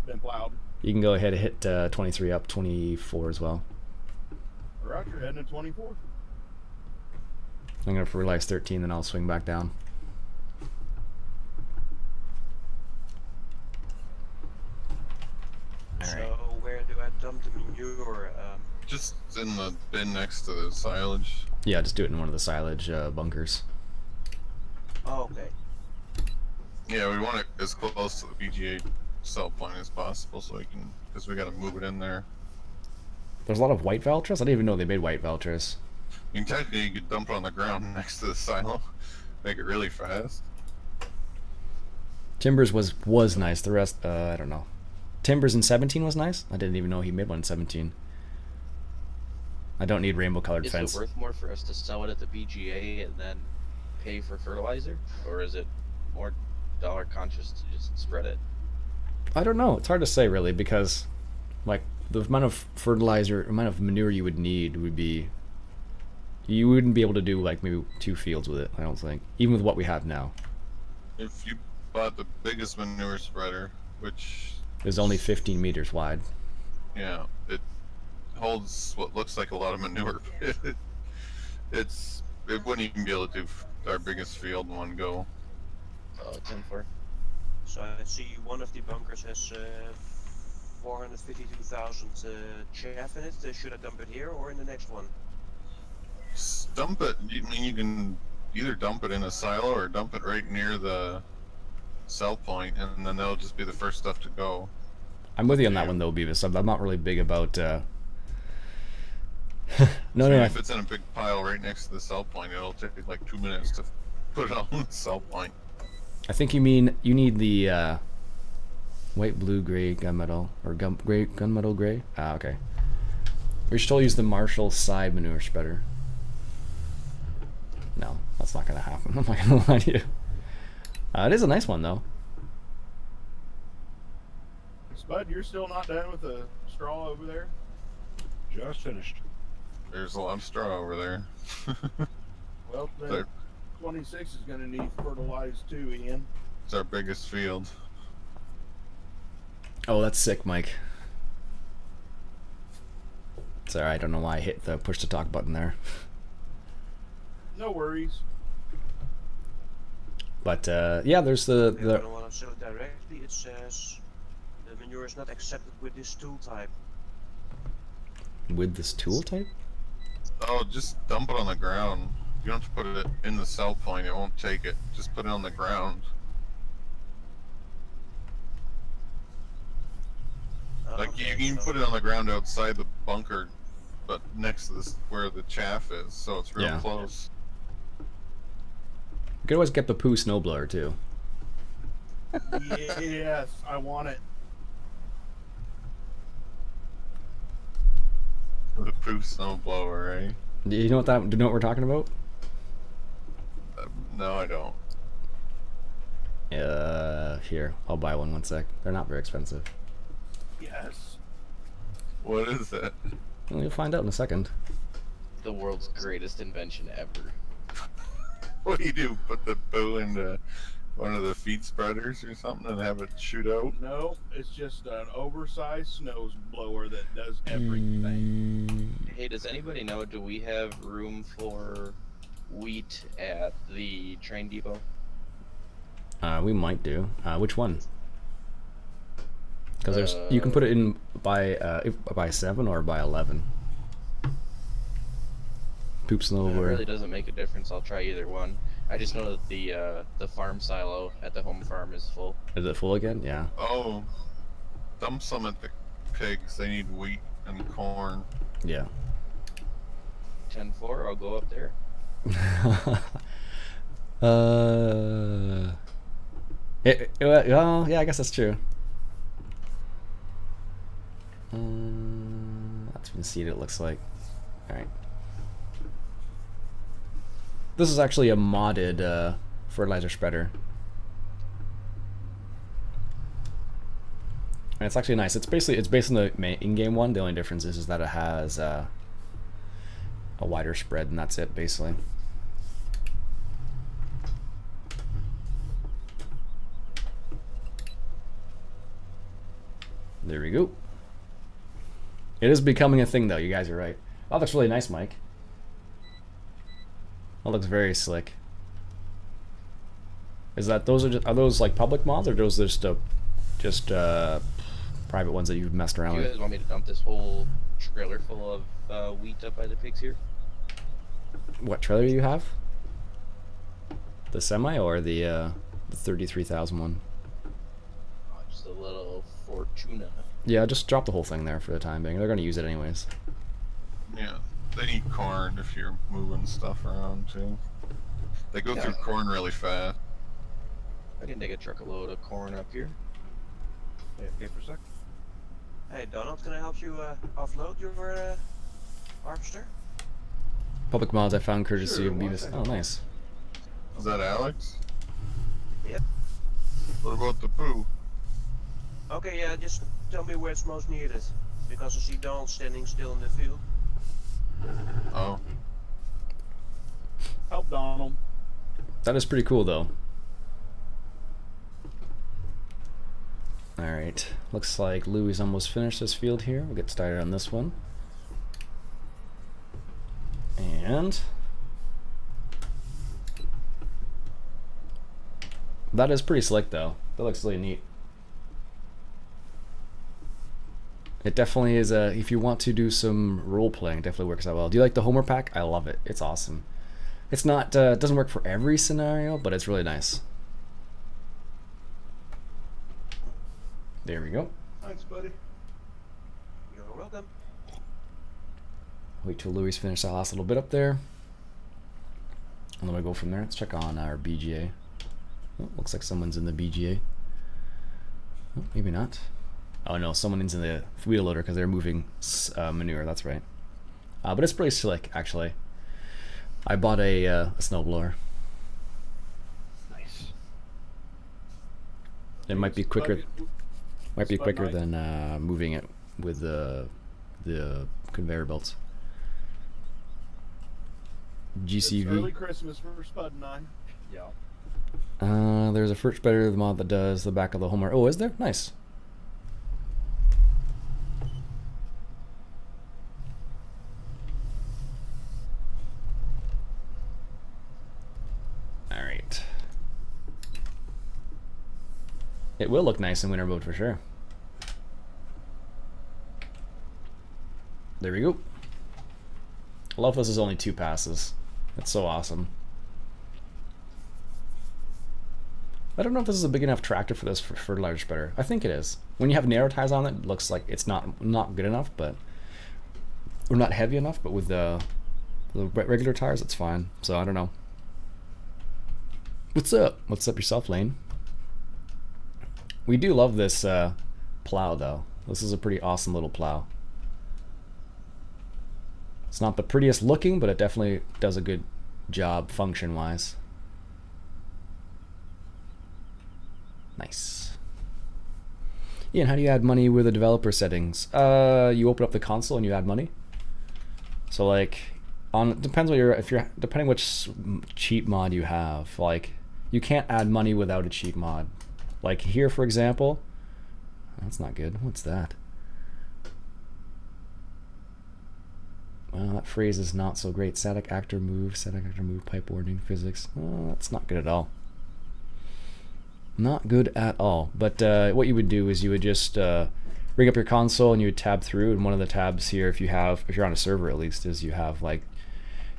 Been plowed. You can go ahead and hit 23 up, 24 as well. Roger, heading to 24. I'm gonna fertilize 13, then I'll swing back down. So Alright. where do I dump the manure? Just in the bin next to the silage. Yeah, just do it in one of the silage bunkers. Oh, okay. Yeah, we want it as close to the BGA cell point as possible, so we can, because we got to move it in there. There's a lot of white Valtris? I didn't even know they made white Valtris. I mean, technically, you could dump it on the ground next to the silo, make it really fast. Timbers was nice. The rest, I don't know. Timbers in 17 was nice. I didn't even know he made one in 17. I don't need rainbow colored Is fence. it worth more for us to sell it at the BGA and then pay for fertilizer, or is it more dollar conscious to just spread it? I don't know. It's hard to say really, because like the amount of fertilizer, amount of manure you would need would be, you wouldn't be able to do like maybe 2 fields with it, I don't think, even with what we have now. If you bought the biggest manure spreader, which It's only 15 meters wide. yeah, it holds what looks like a lot of manure. It wouldn't even be able to do our biggest field in one go. Oh, 10-4. So I see one of the bunkers has 452,000 chaff in it. Should I dump it here or in the next one? Dump it. I mean, you can either dump it in a silo or dump it right near the cell point, and then that'll just be the first stuff to go. I'm with you on that one though, Beavis. I'm not really big about. No, If it's in a big pile right next to the cell point, it'll take like 2 minutes to put it on the cell point. I think you mean you need the white, blue, gray gunmetal, or gunmetal gray. Ah, okay. We should still use the Marshall side manure spreader. No, that's not gonna happen. I'm not gonna lie to you. It is a nice one though. Spud, you're still not done with the straw over there? Just finished. There's a lot of straw over there. Well, then There. 26 is going to need fertilized too, Ian. It's our biggest field. Oh, that's sick, Mike. Sorry, I don't know why I hit the push to talk button there. No worries. But yeah, there's If you don't want to sell it directly, it says the manure is not accepted with this tool type. with this tool type. Oh, just dump it on the ground. You don't have to put it in the sell point. It won't take it. Just put it on the ground. Like you can put it on the ground outside the bunker, but next to this where the chaff is, so it's real close. You could always get the poo snowblower too. Yes, I want it. The poo snowblower, eh? Do you know what that? Do you know what we're talking about? No, I don't. Here, I'll buy one sec. They're not very expensive. Yes. What is it? Well, you'll find out in a second. The world's greatest invention ever. What do? Put the poo into one of the feed spreaders or something and have it shoot out? No, it's just an oversized snow blower that does everything. Hey, does anybody know, do we have room for wheat at the train depot? We might do. Which one? Because there's you can put it in by 7 or by 11. Poop It snowblower. really doesn't make a difference. I'll try either one. I just know that the farm silo at the home farm is full. Is it full again? Yeah. Oh, dump some at the pigs. They need wheat and corn. Yeah. 10-4, I'll go up there. Well, yeah, I guess that's true. That's been seeded, it looks like. Alright. This is actually a modded fertilizer spreader. And it's actually nice. It's based on the in-game one. The only difference is that it has a wider spread, and that's it, basically. There we go. It is becoming a thing, though. You guys are right. That looks really nice, Mike. That looks very slick. Is that are those like public mods, or those just private ones that you've messed around Do you with? guys want me to dump this whole trailer full of wheat up by the pigs here? What trailer do you have? The semi or the 33,000 one? Just a little Fortuna. Yeah, just drop the whole thing there for the time being. They're gonna use it anyways. Yeah, they need corn if you're moving stuff around too. They go through corn really fast. I can take a truckload of corn up here. Hey, okay for a sec. Hey Donald, can I help you offload your harvester? Public mods I found courtesy Sure, of why Beavis. not? Oh, nice. Is that Alex? Yep. What about the poo? Okay, yeah, just tell me where it's most needed. Because I see Donald standing still in the field. Oh, Help Donald. That is pretty cool, though. Alright, looks like Louis almost finished this field here. We'll get started on this one. And that is pretty slick, though. That looks really neat. It definitely is a, if you want to do some role playing, it definitely works out well. Do you like the Homer pack? I love it. It's awesome. It's not, it doesn't work for every scenario, but it's really nice. There we go. Thanks, buddy. You're welcome. Wait till Louis finishes that last little bit up there. And then we go from there. Let's check on our BGA. Oh, looks like someone's in the BGA. Oh, maybe not. Oh no, someone's in the wheel loader because they're moving manure. That's right. But it's pretty slick, actually. I bought a snowblower. Nice. It might be quicker. Might be Spud quicker Knight. than moving it with the conveyor belts. It's GCV. early Christmas for Spud and I. Yeah. There's a first better mod that does the back of the Homer. Oh, is there? Nice. All right. It will look nice in winter mode for sure. There we go. I love this is only 2 passes. That's so awesome. I don't know if this is a big enough tractor for this for fertilizer spreader. I think it is. When you have narrow tires on it, it looks like it's not good enough, but or not heavy enough. But with the regular tires, it's fine. So I don't know. What's up? What's up yourself, Lane? We do love this plow though. This is a pretty awesome little plow. It's not the prettiest looking, but it definitely does a good job function-wise. Nice. Iain, how do you add money with the developer settings? You open up the console and you add money. So like, depends what depending which cheat mod you have. Like, you can't add money without a cheat mod. Like here, for example. That's not good. What's that? Well, that phrase is not so great. Static actor move, pipe warning, physics. Oh, that's not good at all. Not good at all. But what you would do is you would just bring up your console and you would tab through, and one of the tabs here, if you're on a server at least, is you have like,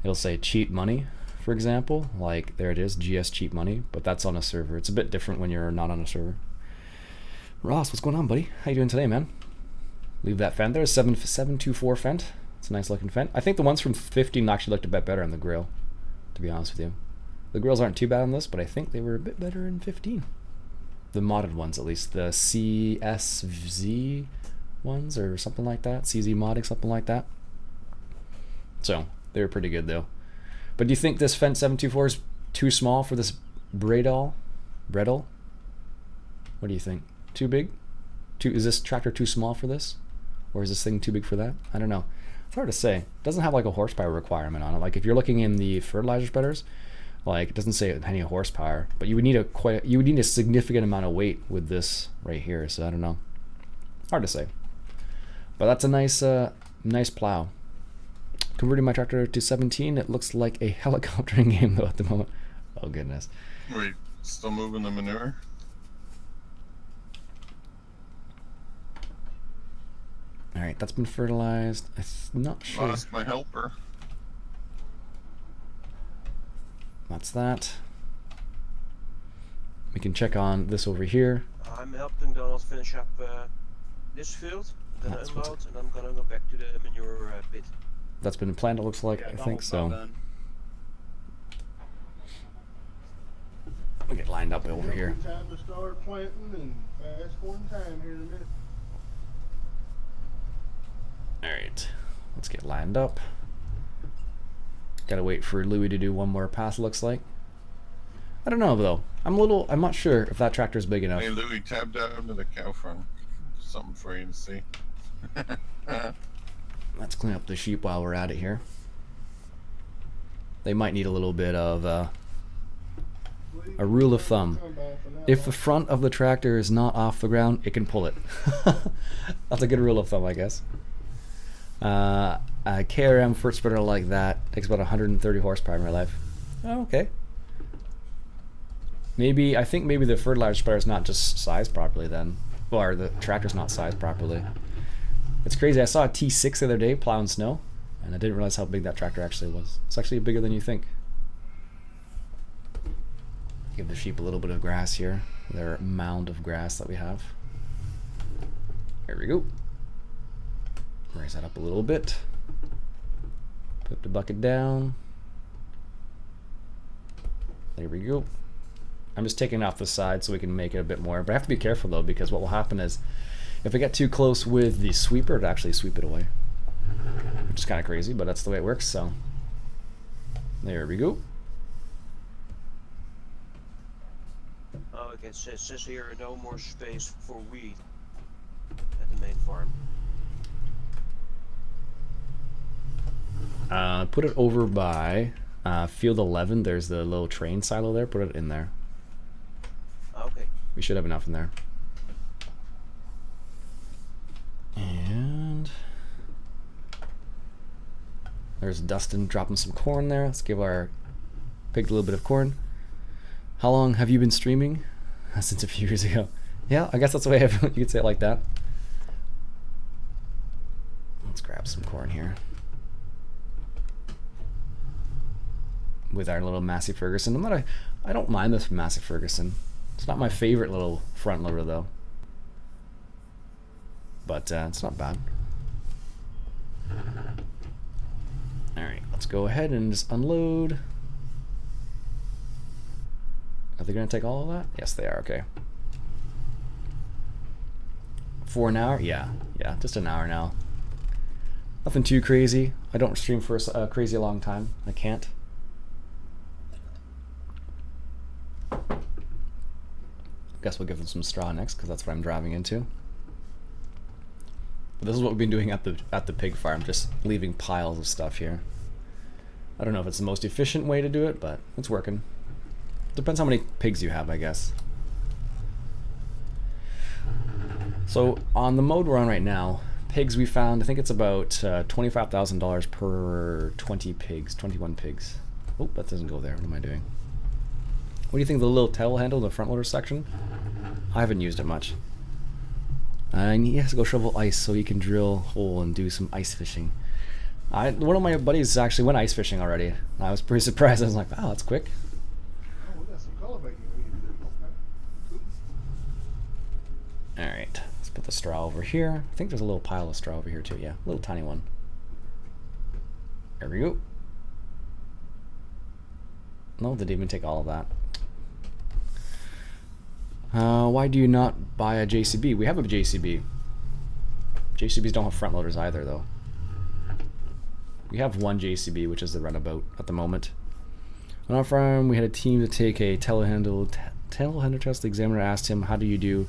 it'll say cheat money, for example. Like there it is, GS cheat money, but that's on a server. It's a bit different when you're not on a server. Ross, what's going on, buddy? How you doing today, man? Leave that fent there. 724 fent. It's a nice looking fent. I think the ones from 15 actually looked a bit better on the grill, to be honest with you. The grills aren't too bad on this, but I think they were a bit better in 15. The modded ones, at least. The CSZ ones or something like that. CZ modding, something like that. So, they were pretty good though. But do you think this Fent 724 is too small for this Bredal? What do you think? Too big? Is this tractor too small for this? Or is this thing too big for that? I don't know. It's hard to say. It doesn't have like a horsepower requirement on it. Like if you're looking in the fertilizer spreaders, like it doesn't say any horsepower, but you would need a significant amount of weight with this right here. So I don't know. Hard to say. But that's a nice plow. Converting my tractor to 17. It looks like a helicoptering game though at the moment. Oh goodness. Wait, still moving the manure? Alright, that's been fertilized. I'm not sure. Lost my helper. That's that. We can check on this over here. I'm helping Donald finish up this field, then That's unload, and I'm gonna go back to the manure pit. That's been planned, it looks like. Yeah, I think Donald's so. not done. We'll get lined up over here. Time to start planting and fast forward time here in a minute. Alright, let's get lined up. Gotta wait for Louis to do one more pass, looks like. I don't know though. I'm not sure if that tractor is big enough. Hey Louis, tab down to the cow farm. Something for you to see. Let's clean up the sheep while we're at it here. They might need a little bit of a rule of thumb. If the front of the tractor is not off the ground, it can pull it. That's a good rule of thumb, I guess. A KRM fruit spreader like that takes about 130 horsepower in real life. Oh, okay. I think maybe the fertilizer spreader is not just sized properly then. Or the tractor's not sized properly. It's crazy. I saw a T6 the other day plowing snow, and I didn't realize how big that tractor actually was. It's actually bigger than you think. Give the sheep a little bit of grass here. Their mound of grass that we have. There we go. Raise that up a little bit. Put the bucket down. There we go. I'm just taking it off the side so we can make it a bit more. But I have to be careful though, because what will happen is if I get too close with the sweeper, it'll actually sweep it away. Which is kind of crazy, but that's the way it works, so. There we go. Oh, okay, it says here no more space for wheat at the main farm. Put it over by field 11. There's the little train silo there. Put it in there. We should have enough in there. And there's Dustin dropping some corn there. Let's give our pigs a little bit of corn. How long have you been streaming? Since a few years ago. Yeah, I guess that's the way you could say it like that. Let's grab some corn here. With our little Massey Ferguson. I don't mind this Massey Ferguson. It's not my favorite little front loader though. But it's not bad. Alright, let's go ahead and just unload. Are they going to take all of that? Yes, they are. Okay. For an hour? Yeah, just an hour now. Nothing too crazy. I don't stream for a crazy long time. I can't. Guess we'll give them some straw next, because that's what I'm driving into. But this is what we've been doing at the pig farm, just leaving piles of stuff here. I don't know if it's the most efficient way to do it, but it's working. Depends how many pigs you have, I guess. So on the mode we're on right now, pigs we found, I think it's about $25,000 per 20 pigs, 21 pigs. Oh, that doesn't go there. What am I doing? What do you think of the little tail handle in the front loader section? I haven't used it much. And he has to go shovel ice so he can drill a hole and do some ice fishing. One of my buddies actually went ice fishing already. I was pretty surprised. I was like, wow, that's quick. Oh, we got some cultivating we need to do. Okay. Cool. Alright, let's put the straw over here. I think there's a little pile of straw over here too. Yeah, a little tiny one. There we go. No, they didn't even take all of that. Why do you not buy a JCB? We have a JCB. JCBs don't have front loaders either, though. We have one JCB, which is the runabout at the moment. On our farm, we had a team to take a telehandle test. The examiner asked him, "How do you do?"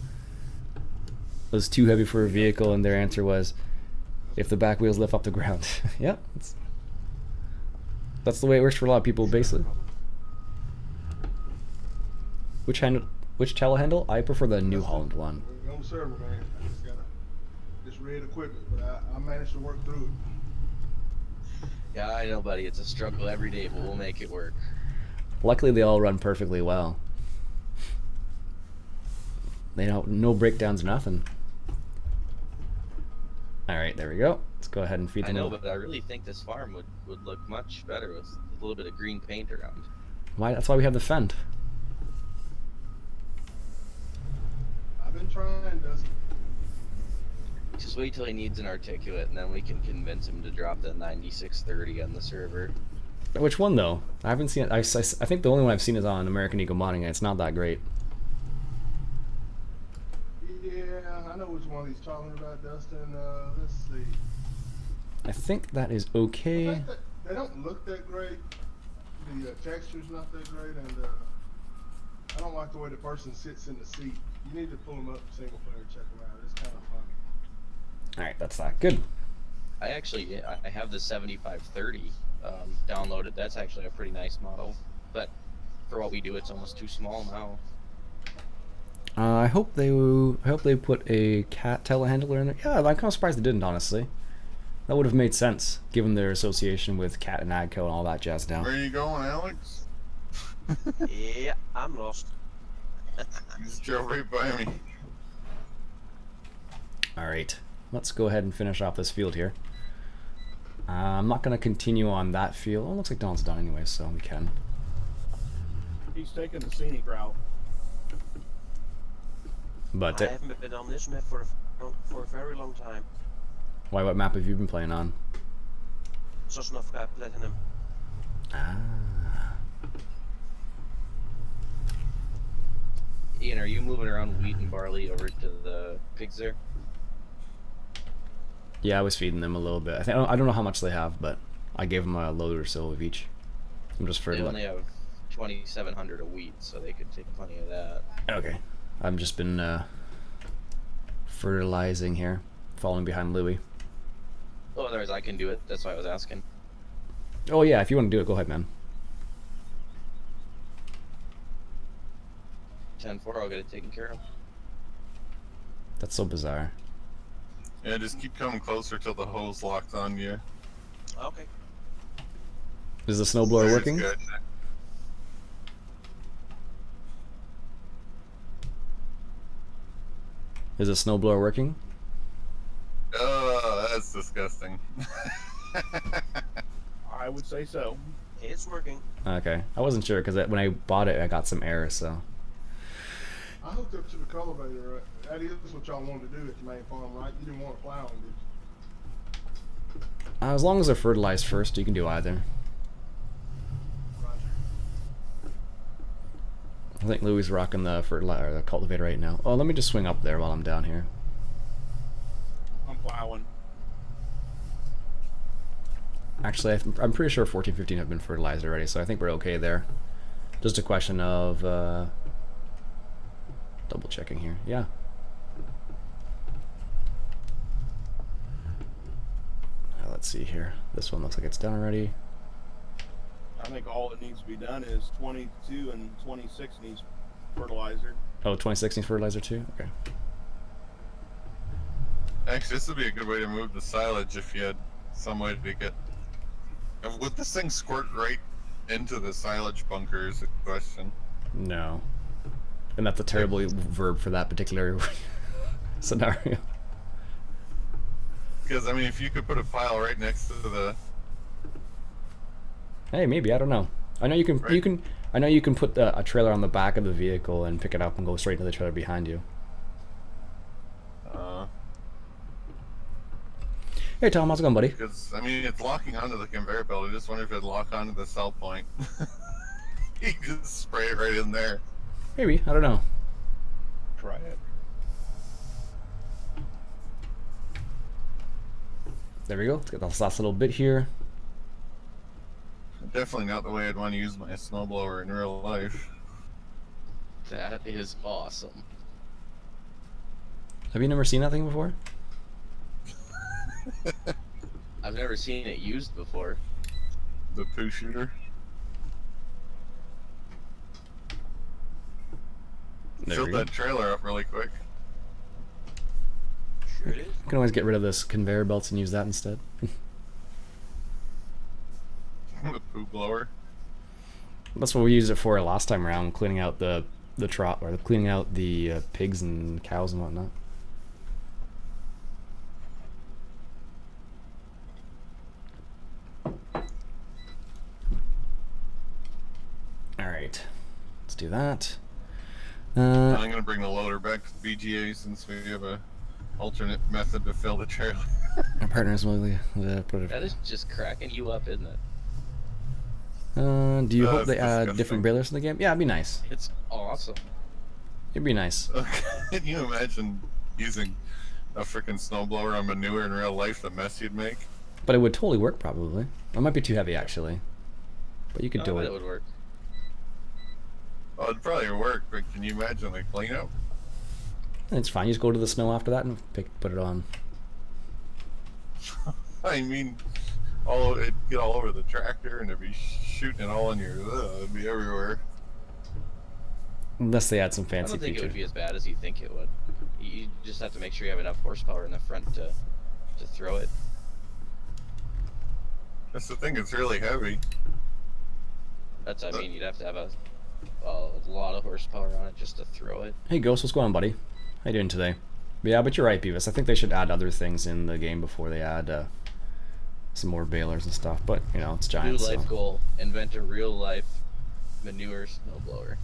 It was too heavy for a vehicle, and their answer was, "If the back wheels lift off the ground." Yeah, that's the way it works for a lot of people, basically. Which telehandle? I prefer the New Holland one. We're on the server, man. I just got this red equipment, but I managed to work through it. Yeah, I know, buddy. It's a struggle every day, but we'll make it work. Luckily, they all run perfectly well. They don't, no breakdowns, nothing. All right, there we go. Let's go ahead and feed them. I know, but I really think this farm would look much better with a little bit of green paint around. Why? That's why we have the Fend. I've been trying, Dustin. Just wait till he needs an articulate, and then we can convince him to drop the 9630 on the server. Which one though? I haven't seen it. I think the only one I've seen is on American Eagle Modding, and it's not that great. Yeah, I know which one he's talking about, Dustin. Let's see. I think that is okay. I think that they don't look that great. The texture's not that great, and I don't like the way the person sits in the seat. You need to pull them up single player, check them out. It's kind of funny. All right, that's that. Good. I have the 7530 downloaded. That's actually a pretty nice model, but for what we do, it's almost too small now. I hope they put a cat telehandler in there. Yeah, I'm kind of surprised they didn't, honestly. That would have made sense, given their association with Cat and Agco and all that jazz down. Where are you going, Alex? Yeah, I'm lost. You just drove right by me. All right, let's go ahead and finish off this field here. I'm not going to continue on that field. Oh, it looks like Don's done anyway, so we can. He's taking the scenic route. But I haven't been on this map for a very long time. why? What map have you been playing on? Sosnovka Platinum. Ah. Ian, are you moving around wheat and barley over to the pigs there? Yeah, I was feeding them a little bit. I don't know how much they have, but I gave them a load or so of each. I'm just for They only have 2,700 of wheat, so they could take plenty of that. Okay. I've just been fertilizing here, following behind Louie. Oh, otherwise I can do it. That's why I was asking. Oh, yeah, if you want to do it, go ahead, man. 10-4, I'll get it taken care of. That's so bizarre. Yeah, just keep coming closer till the hose locked on you. Okay. Is the snowblower There's working? good. Is the snowblower working? Oh, that's disgusting. I would say so. It's working. Okay, I wasn't sure because when I bought it, I got some error. So I hooked up to the cultivator. That is what y'all wanted to do at the main farm, right? You didn't want a plowing, did you? as long as they're fertilized first, you can do either. Roger. I think Louis is rocking the fertilizer, the cultivator right now. Oh, let me just swing up there while I'm down here. I'm plowing. Actually, I'm pretty sure 14, 15 have been fertilized already, so I think we're okay there. Just a question of double checking here. Yeah. Let's see here. This one looks like it's done already. I think all that needs to be done is 22 and 26 needs fertilizer. Oh, 26 needs fertilizer too? Okay. Actually, this would be a good way to move the silage if you had some way to get. Would this thing squirt right into the silage bunker? Is the question. No. And that's a terrible verb for that particular scenario. Because I mean, if you could put a pile right next to the. Hey, maybe, I don't know. I know you can. Right. I know you can put a trailer on the back of the vehicle and pick it up and go straight to the trailer behind you. Hey Tom, how's it going, buddy? Because I mean, it's locking onto the conveyor belt. I just wonder if it'd lock onto the cell point. You just spray it right in there. Maybe, I don't know. Try it. There we go. Let's get this last little bit here. Definitely not the way I'd want to use my snowblower in real life. That is awesome. Have you never seen that thing before? I've never seen it used before. The poo shooter. There Filled we go. that trailer up really quick. Sure it is. You can always get rid of this conveyor belts and use that instead. The poo blower. That's what we used it for last time around, cleaning out the trot or cleaning out the pigs and cows and whatnot. All right, let's do that. I'm gonna bring the loader back to the BGA since we have a alternate method to fill the trailer. Our partners will put it. That is just cracking you up, isn't it? Do you hope That's they add disgusting. different balers in the game? Yeah, it'd be nice. It's awesome. It'd be nice. Can you imagine using a freaking snowblower on manure in real life? The mess you'd make. But it would totally work, probably. It might be too heavy, actually. But you could do It it. would work. Oh, it'd probably work, but can you imagine the cleanup? It's fine. You just go to the snow after that and put it on. I mean, it'd get all over the tractor and it'd be shooting it all in your. It'd be everywhere. Unless they add some I fancy don't think feature. it would be as bad as you think it would. You just have to make sure you have enough horsepower in the front to throw it. That's the thing. It's really heavy. That's, I mean, you'd have to have a lot of horsepower on it just to throw it. Hey Ghost, what's going on, buddy? How you doing today? But yeah, but you're right, Beavis. I think they should add other things in the game before they add some more balers and stuff. But you know, it's New giants. life So. goal: invent a real life manure snowblower.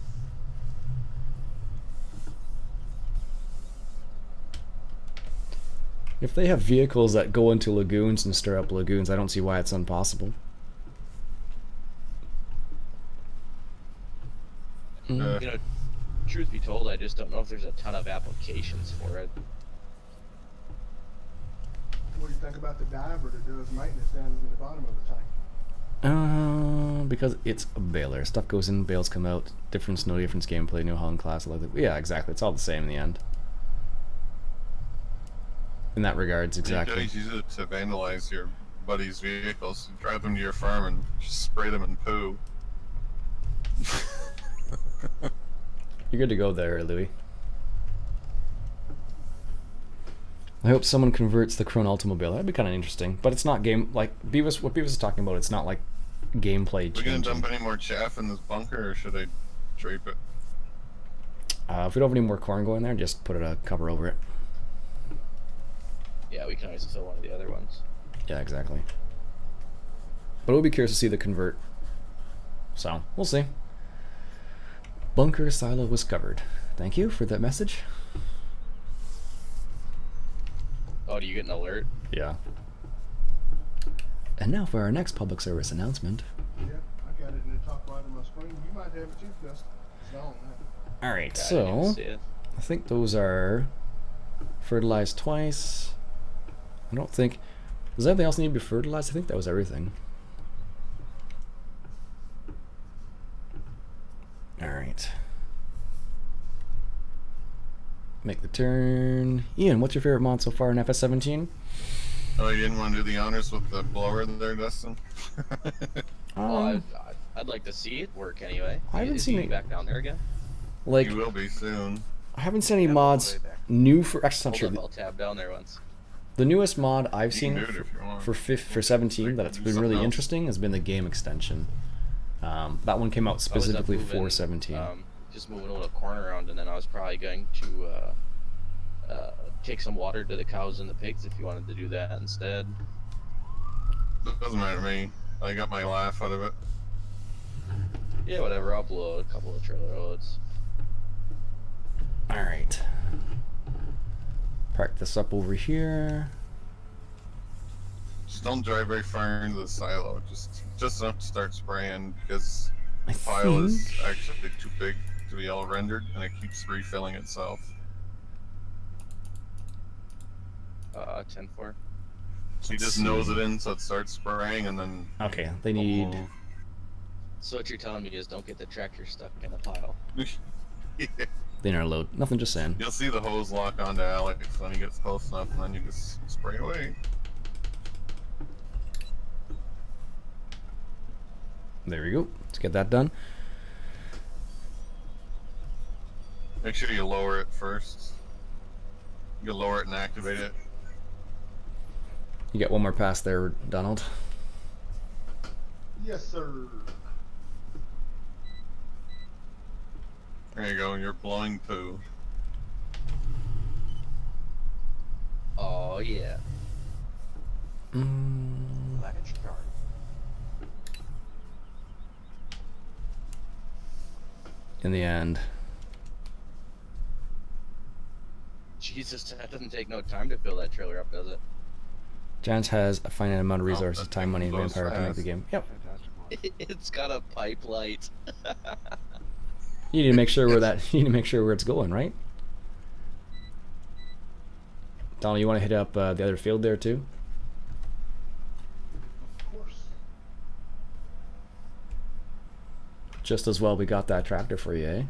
If they have vehicles that go into lagoons and stir up lagoons, I don't see why it's impossible. You know, truth be told, I just don't know if there's a ton of applications for it. What do you think about the diver that does maintenance down in the bottom of the tank? Because it's a baler. Stuff goes in, bales come out. Difference, no difference. Gameplay, new hull and class. Yeah, exactly. It's all the same in the end. In that regards, You exactly. can always use it to vandalize your buddy's vehicles. Drive them to your farm and just spray them in poo. You're good to go there, Louis. I hope someone converts the Krone Ultimobile. That'd be kind of interesting. But it's not game like Beavis. What Beavis is talking about, it's not like gameplay We gonna changing. dump any more chaff in this bunker, or should I drape it? If we don't have any more corn going there, just put a cover over it. Yeah, we can always fill one of the other ones. Yeah, exactly. But we'll be curious to see the convert. So, we'll see. Bunker silo was covered. Thank you for that message. Oh, do you get an alert? Yeah. And now for our next public service announcement. Yep, I got it in the top right of my screen. You might have it too, Dustin. It's on now. Alright, Yeah, I didn't even so see it. I think those are fertilized twice. I don't think... Does anything else need to be fertilized? I think that was everything. Alright. Make the turn. Ian, what's your favorite mod so far in FS17? Oh, you didn't want to do the honors with the blower there, Dustin? Well, I'd like to see it work anyway. I haven't Is seen he it- back down there again. like, You will be soon. I haven't seen any Yeah, mods all the way back. new for... Actually, Hold not up, true. I'll tab down there once. The newest mod I've You seen can do it if you want. for 17 that's Do been something really else. interesting has been the game extension. That one came out I was up specifically moving, for 17. Just moving a little corn around, and then I was probably going to take some water to the cows and the pigs if you wanted to do that instead. Doesn't matter to me. I got my laugh out of it. Yeah, whatever. I'll blow a couple of trailer loads. Alright. Park this up over here. Just don't drive very far into the silo. Just enough to start spraying, because I the pile is think... actually too big to be all rendered, and it keeps refilling itself. 10-4. So you just nose it in so it starts spraying, and then... Okay, they need... So what you're telling me is don't get the tractor stuck in a pile. Yeah. the inner load. Nothing, just saying. You'll see the hose lock onto Alex when he gets close enough, and then you just spray away. There we go. Let's get that done. Make sure you lower it first. You lower it and activate it. You get one more pass there, Donald. Yes, sir. There you go, you're blowing poo. Oh yeah. Package card. In the end. Jesus, that doesn't take no time to fill that trailer up, does it? Giants has a finite amount of resources, that time, money, and goes manpower to make fast. the game. Yep. Fantastic mod. It's got a pipe light. You need to make sure where that. You need to make sure where it's going, right? Donald, you want to hit up the other field there too? Of course. Just as well, we got that tractor for you, eh?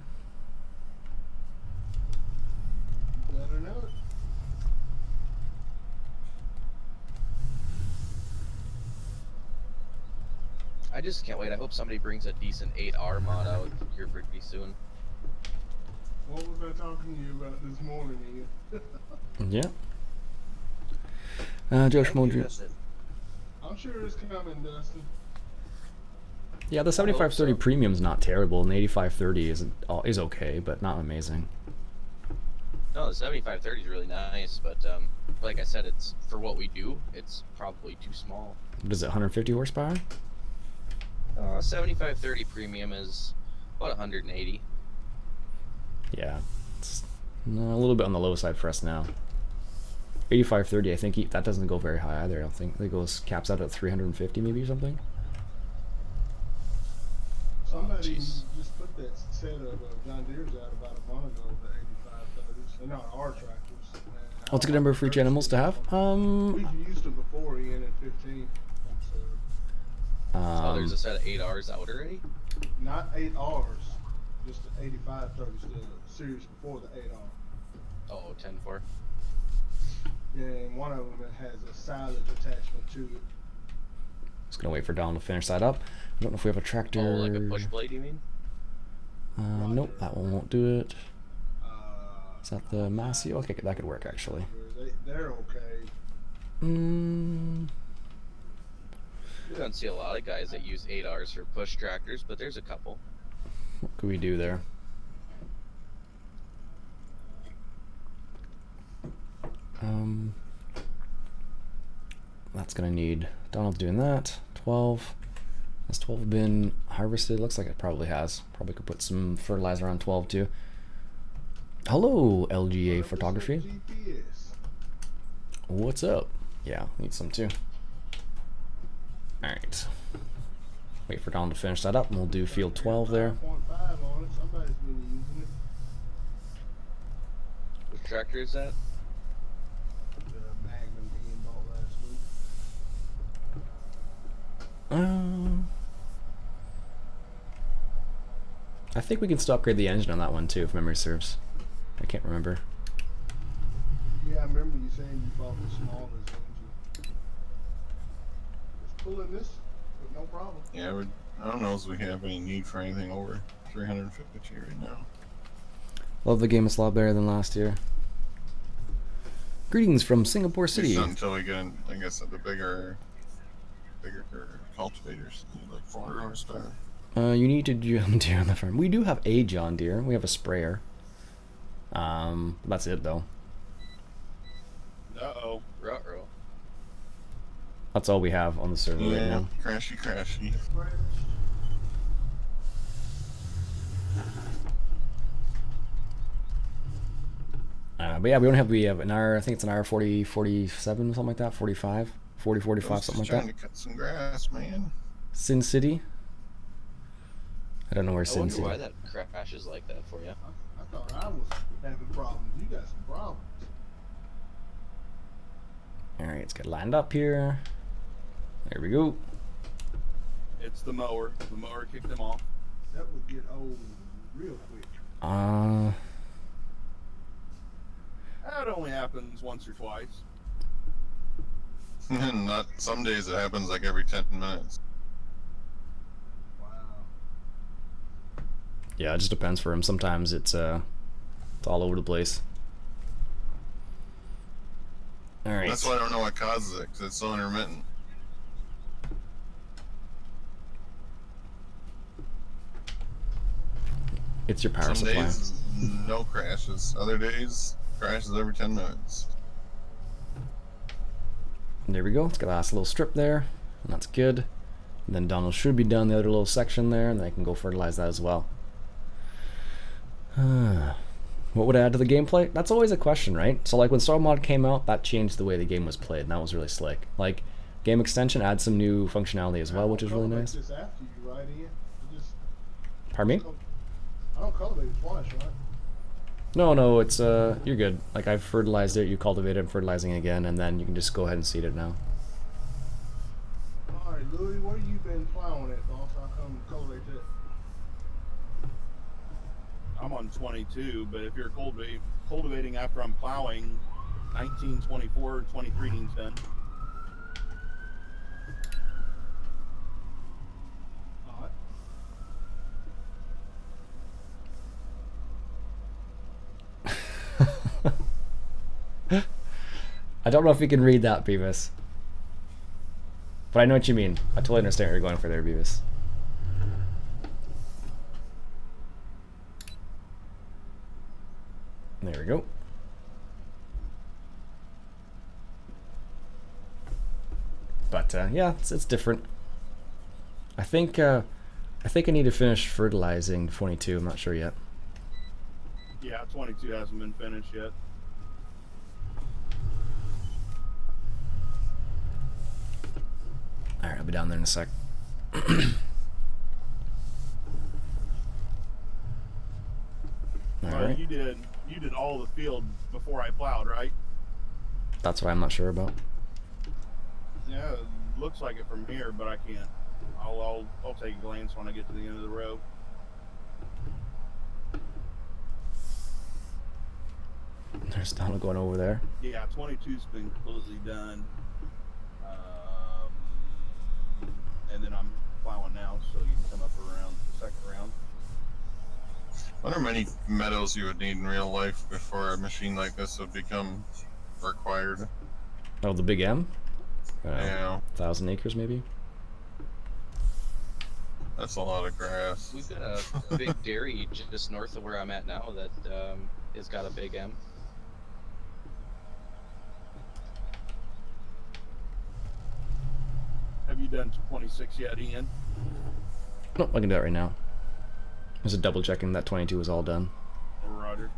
Better know it. I just can't wait. I hope somebody brings a decent 8R mod out here pretty soon. What was I talking to you about this morning, Ian? Yeah. Joe Thank you, Schmo. Dustin. I'm sure it's coming, Dustin. Yeah, the 7530 so. premium's not terrible, and the 8530 is okay, but not amazing. No, the 7530 is really nice, but like I said, it's for what we do, it's probably too small. What is it, 150 horsepower? 7530 premium is about 180. Yeah, it's a little bit on the low side for us now. 8530, I think that doesn't go very high either. I don't think it goes caps out at 350 maybe or something. Somebody jeez. just put that set of John Deere's out about a month ago, the 8530s. They're not our tractors. What's a good number for each animals to have? We've used them before, Ian, in 15. So, Oh, there's a set of 8Rs out already? not 8Rs, just the 8530s, the series before the 8R. Oh, 10-4. Yeah, and one of them has a silage attachment to it. Just gonna wait for Donald to finish that up. I don't know if we have a tractor. Oh, like a push blade, you mean? Nope, that one won't do it. Is that the Uh, Massey? Okay, that could work actually. They're okay. Mm, We don't see a lot of guys that use 8Rs for push tractors, but there's a couple. what can we do there? That's gonna need Donald's doing that. 12. Has 12 been harvested? Looks like it probably has. Probably could put some fertilizer on 12 too. Hello, LGA Photography. GPS. What's up? Yeah, need some too. Alright. Wait for Donald to finish that up and we'll do field 12 there. 5.5 on it. Somebody's been using it. Which tractor is that? The Magnum being bought last week. I think we can still upgrade the engine on that one too, if memory serves. I can't remember. Yeah, I remember you saying you bought the smallest engine. It's pulling this, but no problem. Yeah, I don't know if we have any need for anything over 350 right now. Love the game, it's a lot better than last year. Greetings from Singapore It's City. not until we get, I guess, the bigger cultivators, like 400 horsepower. You need to John Deere on the farm. We do have a John Deere. We have a sprayer. That's it though. Uh-oh. Ruh-roh. That's all we have on the server right now. Crashy. But yeah, we have an hour, I think it's an hour 40, 47, something like that, 45, 40, 45, something like trying that. to cut some grass, man. Sin City? I don't know where I Sin wonder City. why that crashes like that for you. I thought I was having problems. You got some problems. Alright, let's get lined up here. There we go. It's the mower. The mower kicked them off. That would get old real quick. That only happens once or twice. Not some days it happens like every 10 minutes. Wow. Yeah, it just depends for him. Sometimes it's all over the place. Alright. That's why I don't know what causes it, because it's so intermittent. It's your power Some supply. days, no crashes. Other days, crashes every 10 minutes. There we go. Let's get the last little strip there. And that's good. And then Donald should be done the other little section there, and then I can go fertilize that as well. What would I add to the gameplay? That's always a question, right? So like when Star Mod came out, that changed the way the game was played, and that was really slick. Like, game extension adds some new functionality as well, which is really nice. Just after you, right, Ian? Pardon me? I don't cultivate it twice, right? No, it's you're good. Like I've fertilized it, you cultivate it, I'm fertilizing again, and then you can just go ahead and seed it now. Alright, Louis, where you been plowing at, boss? I'll come cultivate that. I'm on 22, but if you're cultivating after I'm plowing, 19, 24, 23's done. Alright. I don't know if you can read that, Beavis. But I know what you mean. I totally understand what you're going for there, Beavis. There we go. But yeah, it's different. I think I need to finish fertilizing 22. I'm not sure yet. Yeah, 22 hasn't been finished yet. All right, I'll be down there in a sec. All Well, right. you did all the field before I plowed, right? That's what I'm not sure about. Yeah, it looks like it from here, but I can't. I'll take a glance when I get to the end of the row. There's Donald going over there. Yeah, 22's been completely done. And then I'm plowing now, so you can come up around the second round. how many meadows you would need in real life before a machine like this would become required? Oh, the big M? Yeah, 1,000 acres maybe? that's a lot of grass. We've got a big dairy just north of where I'm at now that has got a big M. Have you done 26 yet, Ian? Nope, I can do that right now. Just double checking that 22 was all done. Roger.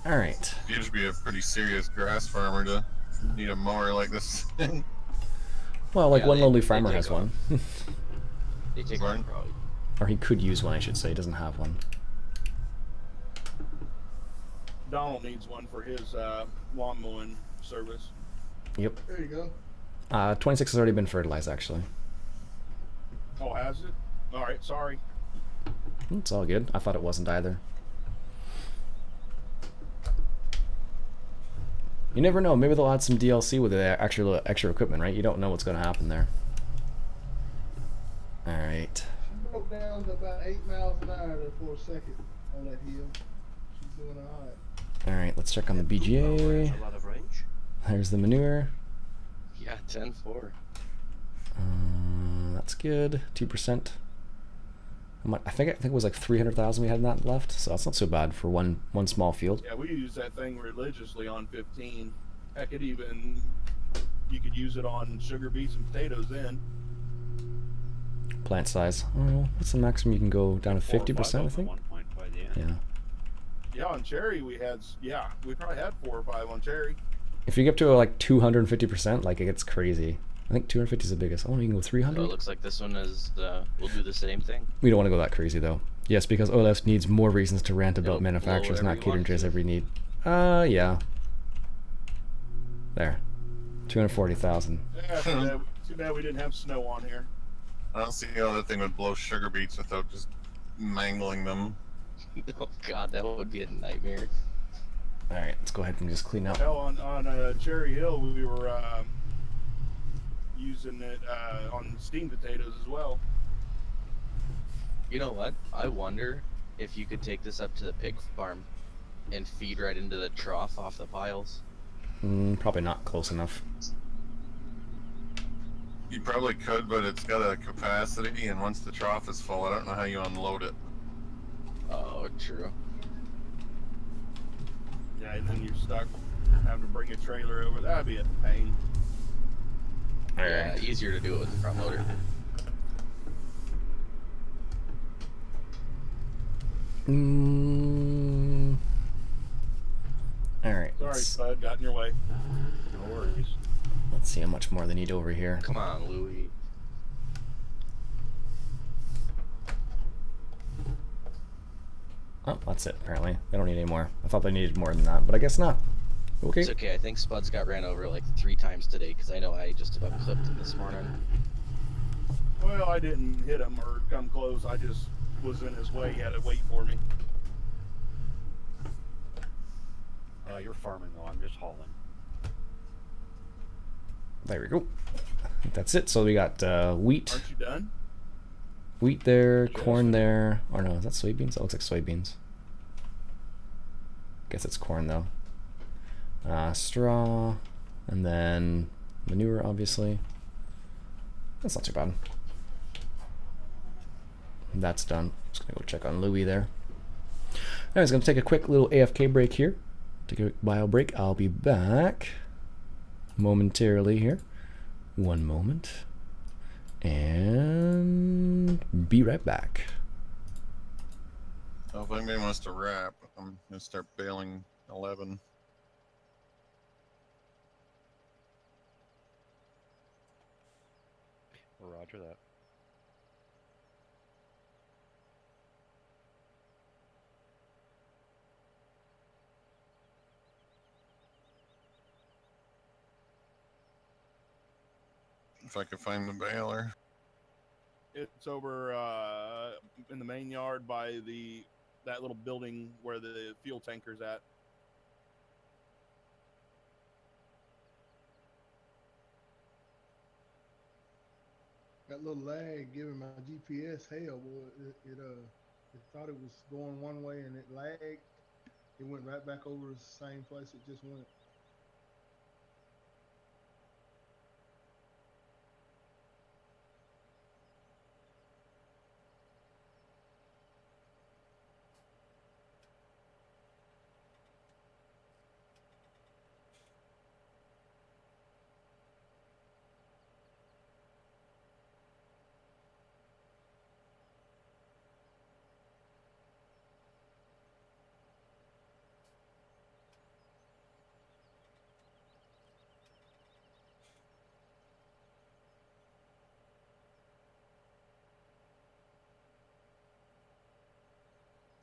Alright. You'd just be a pretty serious grass farmer to need a mower like this. Well, like Yeah, one they- lowly they farmer take has off. one. They take Pardon? on probably. Or he could use one, I should say. He doesn't have one. Donald needs one for his lawn mowing service. Yep. There you go. 26 has already been fertilized, actually. Oh, has it? All right, sorry. It's all good. I thought it wasn't either. You never know. Maybe they'll add some DLC with the extra equipment, right? You don't know what's going to happen there. Alright. She broke down to about 8 miles an hour there for a second on that hill. She's doing all right. Alright, let's check on the Snowblower BGA. has a lot of range. There's the manure. Yeah, 10-4. That's good. 2%. I think it was like 300,000 we had in that left, so that's not so bad for one small field. Yeah, we use that thing religiously on 15. Heck, it even you could use it on sugar beets and potatoes then. Plant size. Oh, what's the maximum you can go down to? 4 or 5 50%, I of them think. at one point by the end. Yeah. Yeah, on cherry we probably had 4 or 5 on cherry. If you get up to like 250%, like it gets crazy. I think 250 is the biggest. Oh, you can go So 300. it looks like this one is will do the same thing. We don't want to go that crazy though. Yes, because OLS needs more reasons to rant about It'll blow manufacturers whatever not you catering want to his to. every need. Yeah. There. 240,000. Yeah, too bad we didn't have snow on here. I don't see how that thing would blow sugar beets without just mangling them. Oh god, that would be a nightmare. All right, let's go ahead and just clean up. Hell, on Cherry Hill we were using it on steamed potatoes as well. You know what? I wonder if you could take this up to the pig farm and feed right into the trough off the piles. Probably not close enough. You probably could, but it's got a capacity, and once the trough is full, I don't know how you unload it. Oh, true. Yeah, and then you're stuck having to bring a trailer over. That'd be a pain. Yeah, easier to do it with the front loader. All right. Sorry, Spud, got in your way. No worries. Let's see how much more they need over here. Come on, Louie. Oh, that's it, apparently. They don't need any more. I thought they needed more than that, but I guess not. Okay. It's okay. I think Spud's got ran over like 3 times today because I know I just about clipped him this morning. Well, I didn't hit him or come close. I just was in his way. He had to wait for me. You're farming though. I'm just hauling. There we go. I think that's it. So we got wheat. Aren't you done? Wheat there, Just- corn there. Or no, is that soybeans? That looks like soybeans. Guess it's corn though. Straw, and then manure, obviously. That's not too bad. That's done. Just gonna go check on Louis there. Anyways, gonna take a quick little AFK break here. Take a bio break. I'll be back momentarily here. One moment. And be right back. So if anybody wants to wrap, I'm gonna start baling 11. Roger that. If I could find the baler. It's over in the main yard by that little building where the fuel tanker's at. That little lag giving my GPS hell, boy. It thought it was going one way and it lagged. It went right back over the same place it just went.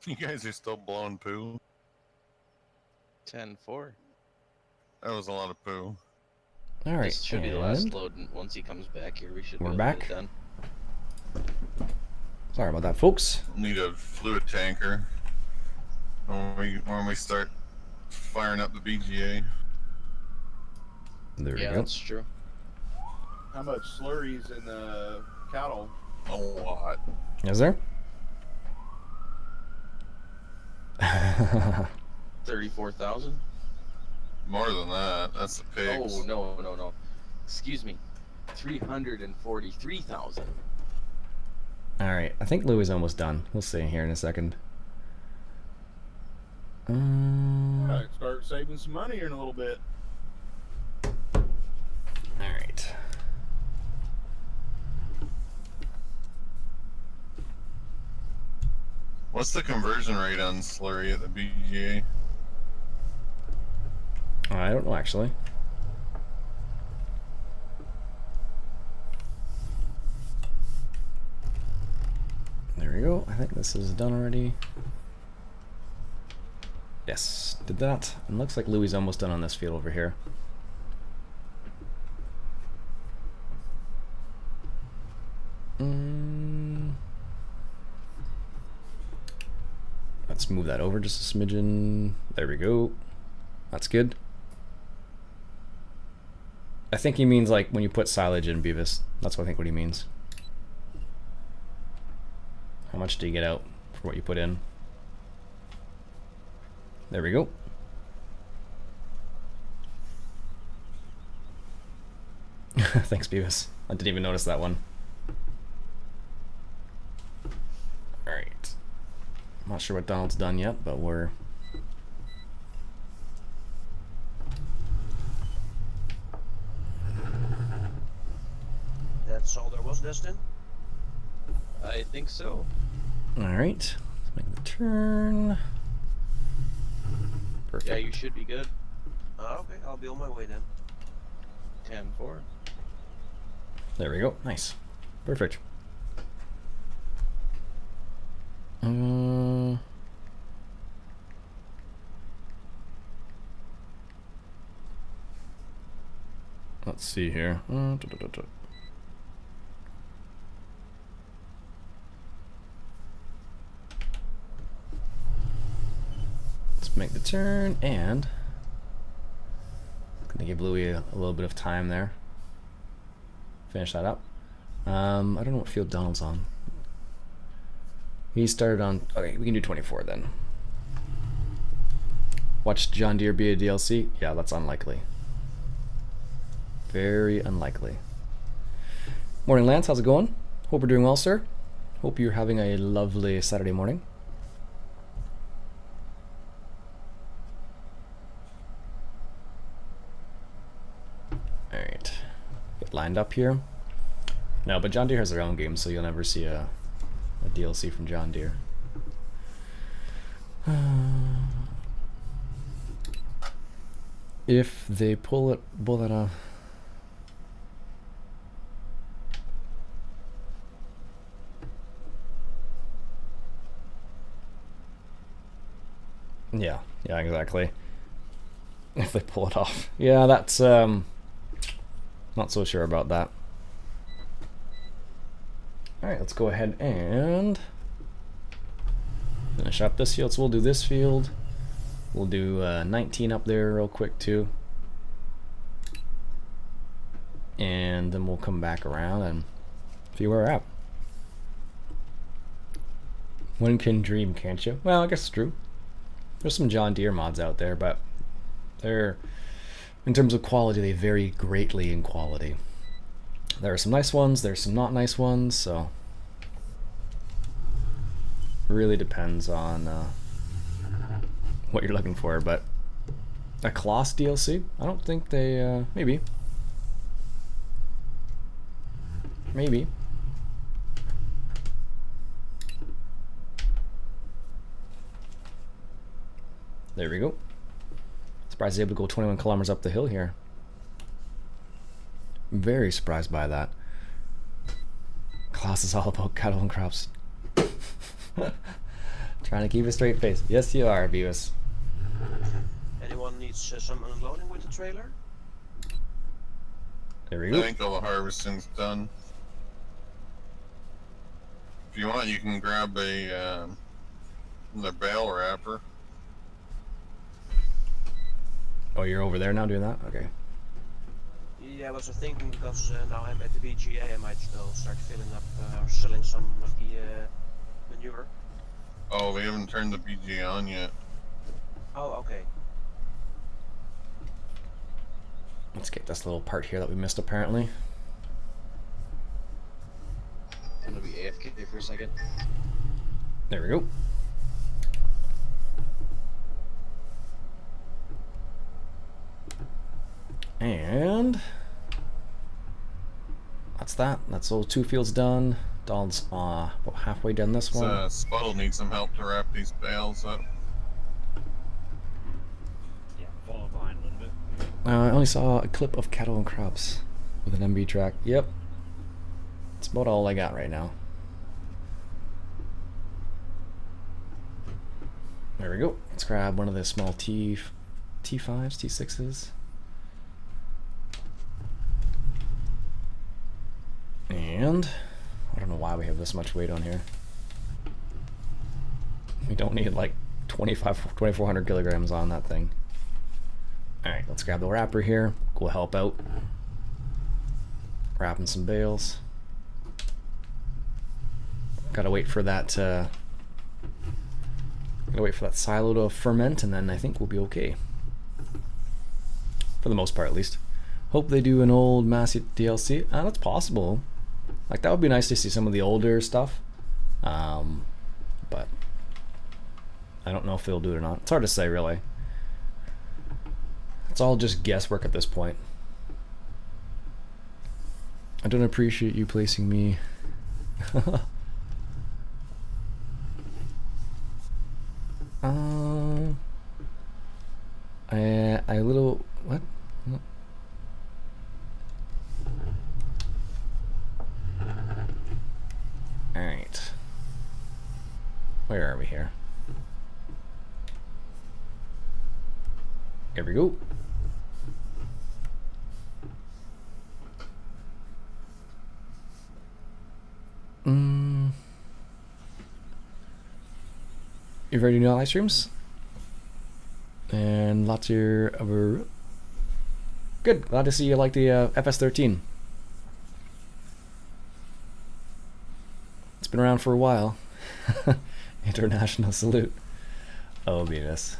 You guys are still blowing poo. 10-4. That was a lot of poo. All right, This should be the last and load, and once he comes back here, we should we're be able to back. get it done. Sorry about that, folks. Need a fluid tanker when we start firing up the BGA. There we Yeah, go. that's true. How much slurry's in the cattle? A lot. Is there? 34,000. More than that. That's the pigs. Oh no. Excuse me. 343,000. All right, I think Louis is almost done. We'll see here in a second. Right, start saving some money here in a little bit. All right. What's the conversion rate on slurry at the BGA? I don't know actually. There we go. I think this is done already. Yes, did that. And looks like Louis is almost done on this field over here. Let's move that over just a smidgen. There we go. That's good. I think he means like when you put silage in, Beavis. That's what I think what he means. How much do you get out for what you put in? There we go. Thanks, Beavis. I didn't even notice that one. Alright. I'm not sure what Donald's done yet, but we're... That's all there was, Destin? I think so. Alright. Let's make the turn. Perfect. Yeah, you should be good. Okay, I'll be on my way then. 10-4. There we go. Nice. Perfect. Let's see here. Let's make the turn, and gonna give Louis a little bit of time there. Finish that up. I don't know what field Donald's on. He started on... Okay, we can do 24 then. Watch John Deere be a DLC? Yeah, that's unlikely. Very unlikely. Morning, Lance. How's it going? Hope you're doing well, sir. Hope you're having a lovely Saturday morning. Alright. Get lined up here. No, but John Deere has their own game, so you'll never see a DLC from John Deere. If they pull it off. Yeah, exactly. If they pull it off. Yeah, that's not so sure about that. Alright, let's go ahead and finish up this field. So we'll do this field. We'll do 19 up there real quick too. And then we'll come back around and See where we're at. One can dream, can't you? Well, I guess it's true. There's some John Deere mods out there, but they're, in terms of quality, they vary greatly in quality. There are some nice ones, there's some not nice ones, so it really depends on what you're looking for. But a Kloss DLC? I don't think they, maybe. Maybe. There we go. Surprised he's able to go 21 kilometers up the hill here. Very surprised by that. Klaus is all about cattle and crops. Trying to keep a straight face. Yes, you are, Beavis. Anyone needs some unloading with the trailer? There we I go. think all the harvesting's done. If you want, you can grab a the bale wrapper. Oh, you're over there now doing that? Okay. Yeah, I was thinking because now I'm at the BGA, I might still start filling up or selling some of the manure. Oh, we haven't turned the BGA on yet. Oh, okay. Let's get this little part here that we missed apparently. I'm gonna be AFK for a second. There we go. And that's that. That's all 2 fields done. Donald's about halfway done this one. Sputtle needs some help to wrap these bales up. Yeah, I'm falling behind a little bit. I only saw a clip of cattle and crops with an MB track. Yep. That's about all I got right now. There we go. Let's grab one of the small T5s, T6s. And I don't know why we have this much weight on here. We don't need like 2,400 kilograms on that thing. Alright, let's grab the wrapper here. Go help out. Wrapping some bales. Gotta wait for that silo to ferment, and then I think we'll be okay. For the most part, at least. Hope they do an old Massey DLC. That's possible. Like, that would be nice to see some of the older stuff. But I don't know if they'll do it or not. It's hard to say, really. It's all just guesswork at this point. I don't appreciate you placing me. I little what? All right. Where are we here? Here we go. You ready to do live streams? And lots of your good. Glad to see you like the FS13. It's been around for a while. International salute. Oh, Venus.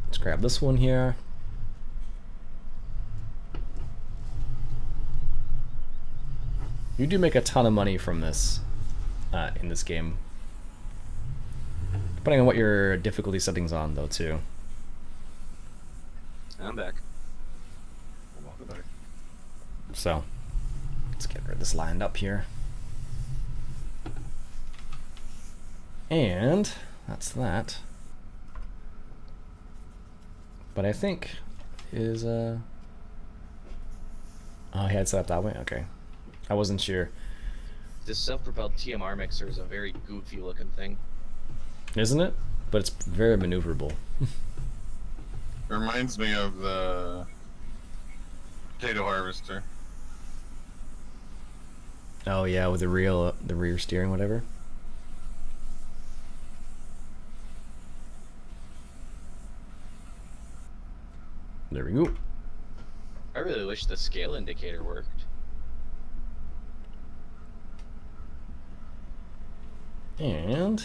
Let's grab this one here. You do make a ton of money from this in this game. Depending on what your difficulty setting's on, though, too. I'm back. Welcome back. So, let's get this lined up here. And that's that. But I think is oh, he had set up that way? Okay. I wasn't sure. This self-propelled TMR mixer is a very goofy looking thing. Isn't it? But it's very maneuverable. It reminds me of the potato harvester. Oh yeah, with the rear steering, whatever. There we go. I really wish the scale indicator worked. And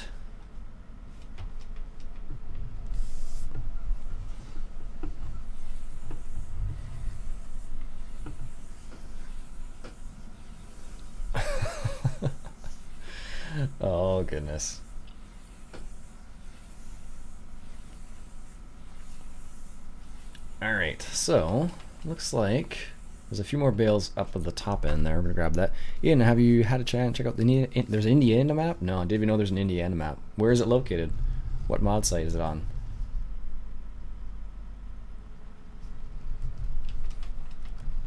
oh goodness. All right, so looks like there's a few more bales up at the top end there. We're gonna grab that. Ian, have you had a chance to check out the there's an Indiana map? No, I didn't even know there's an Indiana map. Where is it located? What mod site is it on?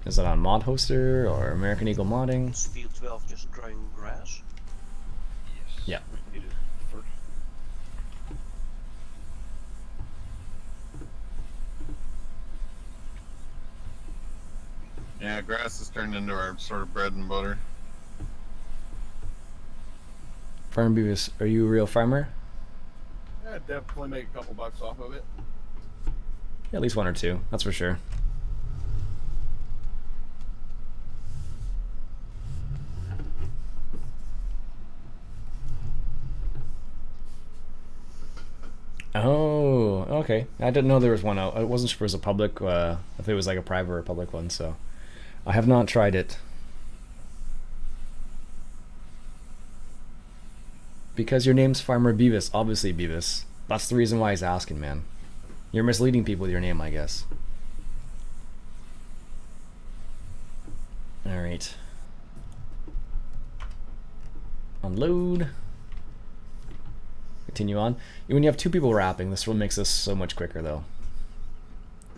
Is it on Mod Hoster or American Eagle Modding? Is field 12 just growing grass? Yes. Yeah. We need it first. Yeah, grass has turned into our sort of bread and butter. Farm Beavis, are you a real farmer? Yeah, definitely make a couple bucks off of it. Yeah, at least one or two, that's for sure. Oh, okay. I didn't know there was one out. I wasn't sure if it was a public, if it was like a private or a public one, so I have not tried it. Because your name's Farmer Beavis, obviously Beavis. That's the reason why he's asking, man. You're misleading people with your name, I guess. Alright. Unload. Continue on. When you have two people wrapping, this one makes this so much quicker, though.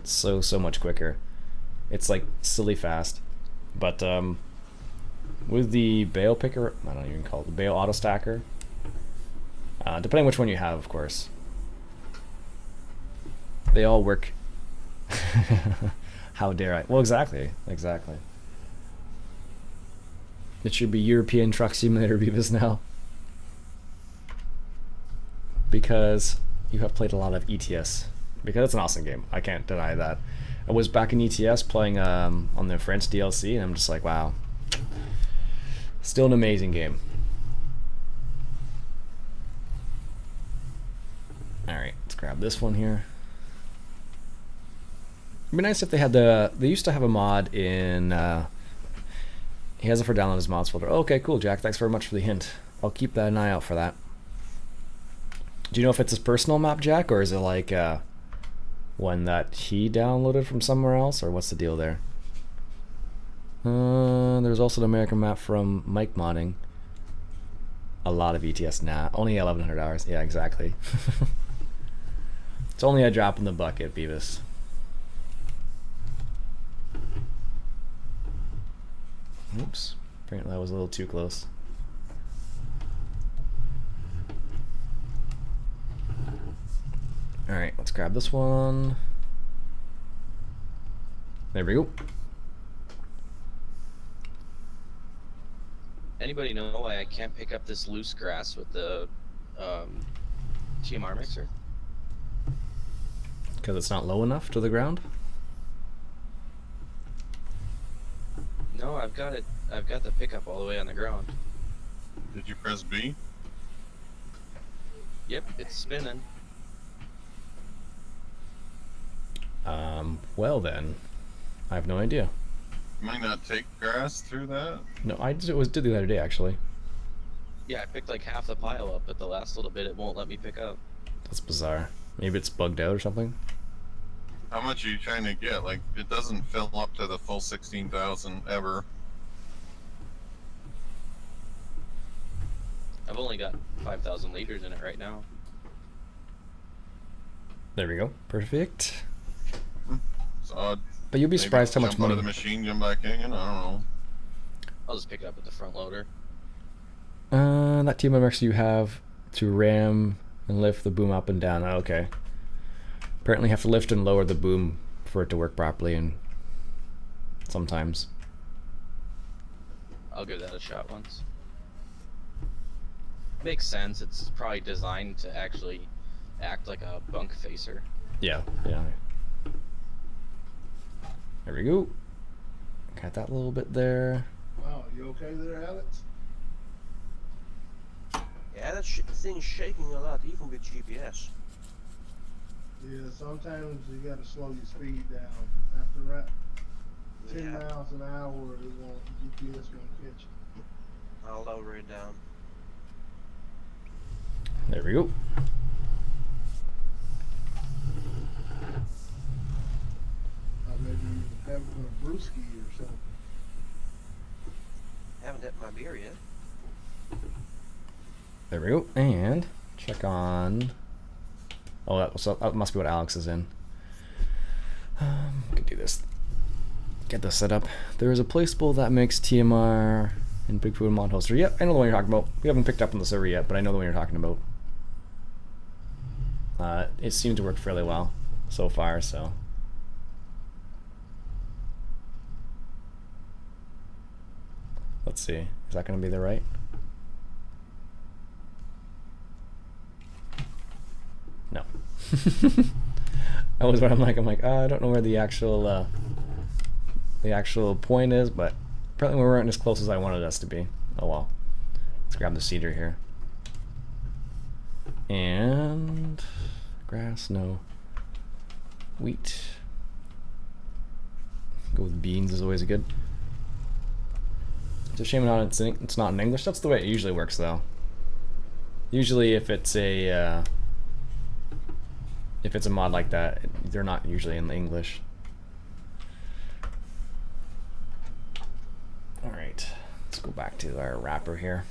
So much quicker. It's like silly fast. But with the bale picker, I don't even call it the bale auto stacker. Depending which one you have, of course. They all work. How dare I? Well, exactly. Exactly. It should be European Truck Simulator Beavis now. Because you have played a lot of ETS. Because it's an awesome game. I can't deny that. I was back in ETS playing on the French DLC, and I'm just like, wow. Still an amazing game. Alright, let's grab this one here. It'd be nice if they had the... They used to have a mod in... he has it for download his mods folder. Oh, okay, cool, Jack. Thanks very much for the hint. I'll keep an eye out for that. Do you know if it's his personal map, Jack, or is it like one that he downloaded from somewhere else, or what's the deal there? There's also the American map from Mike Modding. A lot of ETS now. Only 1,100 hours. Yeah, exactly. It's only a drop in the bucket, Beavis. Oops. Apparently that was a little too close. Alright, let's grab this one. There we go. Anybody know why I can't pick up this loose grass with the TMR mixer? Because it's not low enough to the ground? No, I've got it. I've got the pickup all the way on the ground. Did you press B? Yep, it's spinning. Well then, I have no idea. Might not take grass through that. No, I did the other day actually. Yeah, I picked like half the pile up, but the last little bit it won't let me pick up. That's bizarre. Maybe it's bugged out or something. How much are you trying to get? Like, it doesn't fill up to the full 16,000 ever. I've only got 5,000 liters in it right now. There we go. Perfect. It's odd. But you'll be Maybe surprised how much jump out money. of the machine, jump back in. I don't know. I'll just pick it up with the front loader. That team members you have to ram and lift the boom up and down. Oh, okay. Apparently you have to lift and lower the boom for it to work properly, and sometimes. I'll give that a shot once. Makes sense. It's probably designed to actually act like a bunk facer. Yeah, yeah. There we go. Got that little bit there. Wow, you okay there, Alex? Yeah, that thing's shaking a lot, even with GPS. Yeah, sometimes you gotta slow your speed down. After that, 10 Yeah, miles an hour, GPS won't catch you. I'll lower it down. There we go. Maybe you have a brewski or something. Haven't had my beer yet. There we go. And check on. Oh, that must be what Alex is in. We can do this. Get this set up. There is a placeable that makes TMR in Bigfoot and Mod Hoster. Yep, I know the one you're talking about. We haven't picked up on the server yet, but I know the one you're talking about. It seemed to work fairly well so far, so. Let's see. Is that going to be the right? No. That was what I'm like, I don't know where the actual point is, but apparently we weren't as close as I wanted us to be. Oh well. Let's grab the seeder here. And grass, no. Wheat. Go with beans is always good. It's a shame it's not in English. That's the way it usually works, though. Usually, if it's a mod like that, they're not usually in English. All right, let's go back to our wrapper here.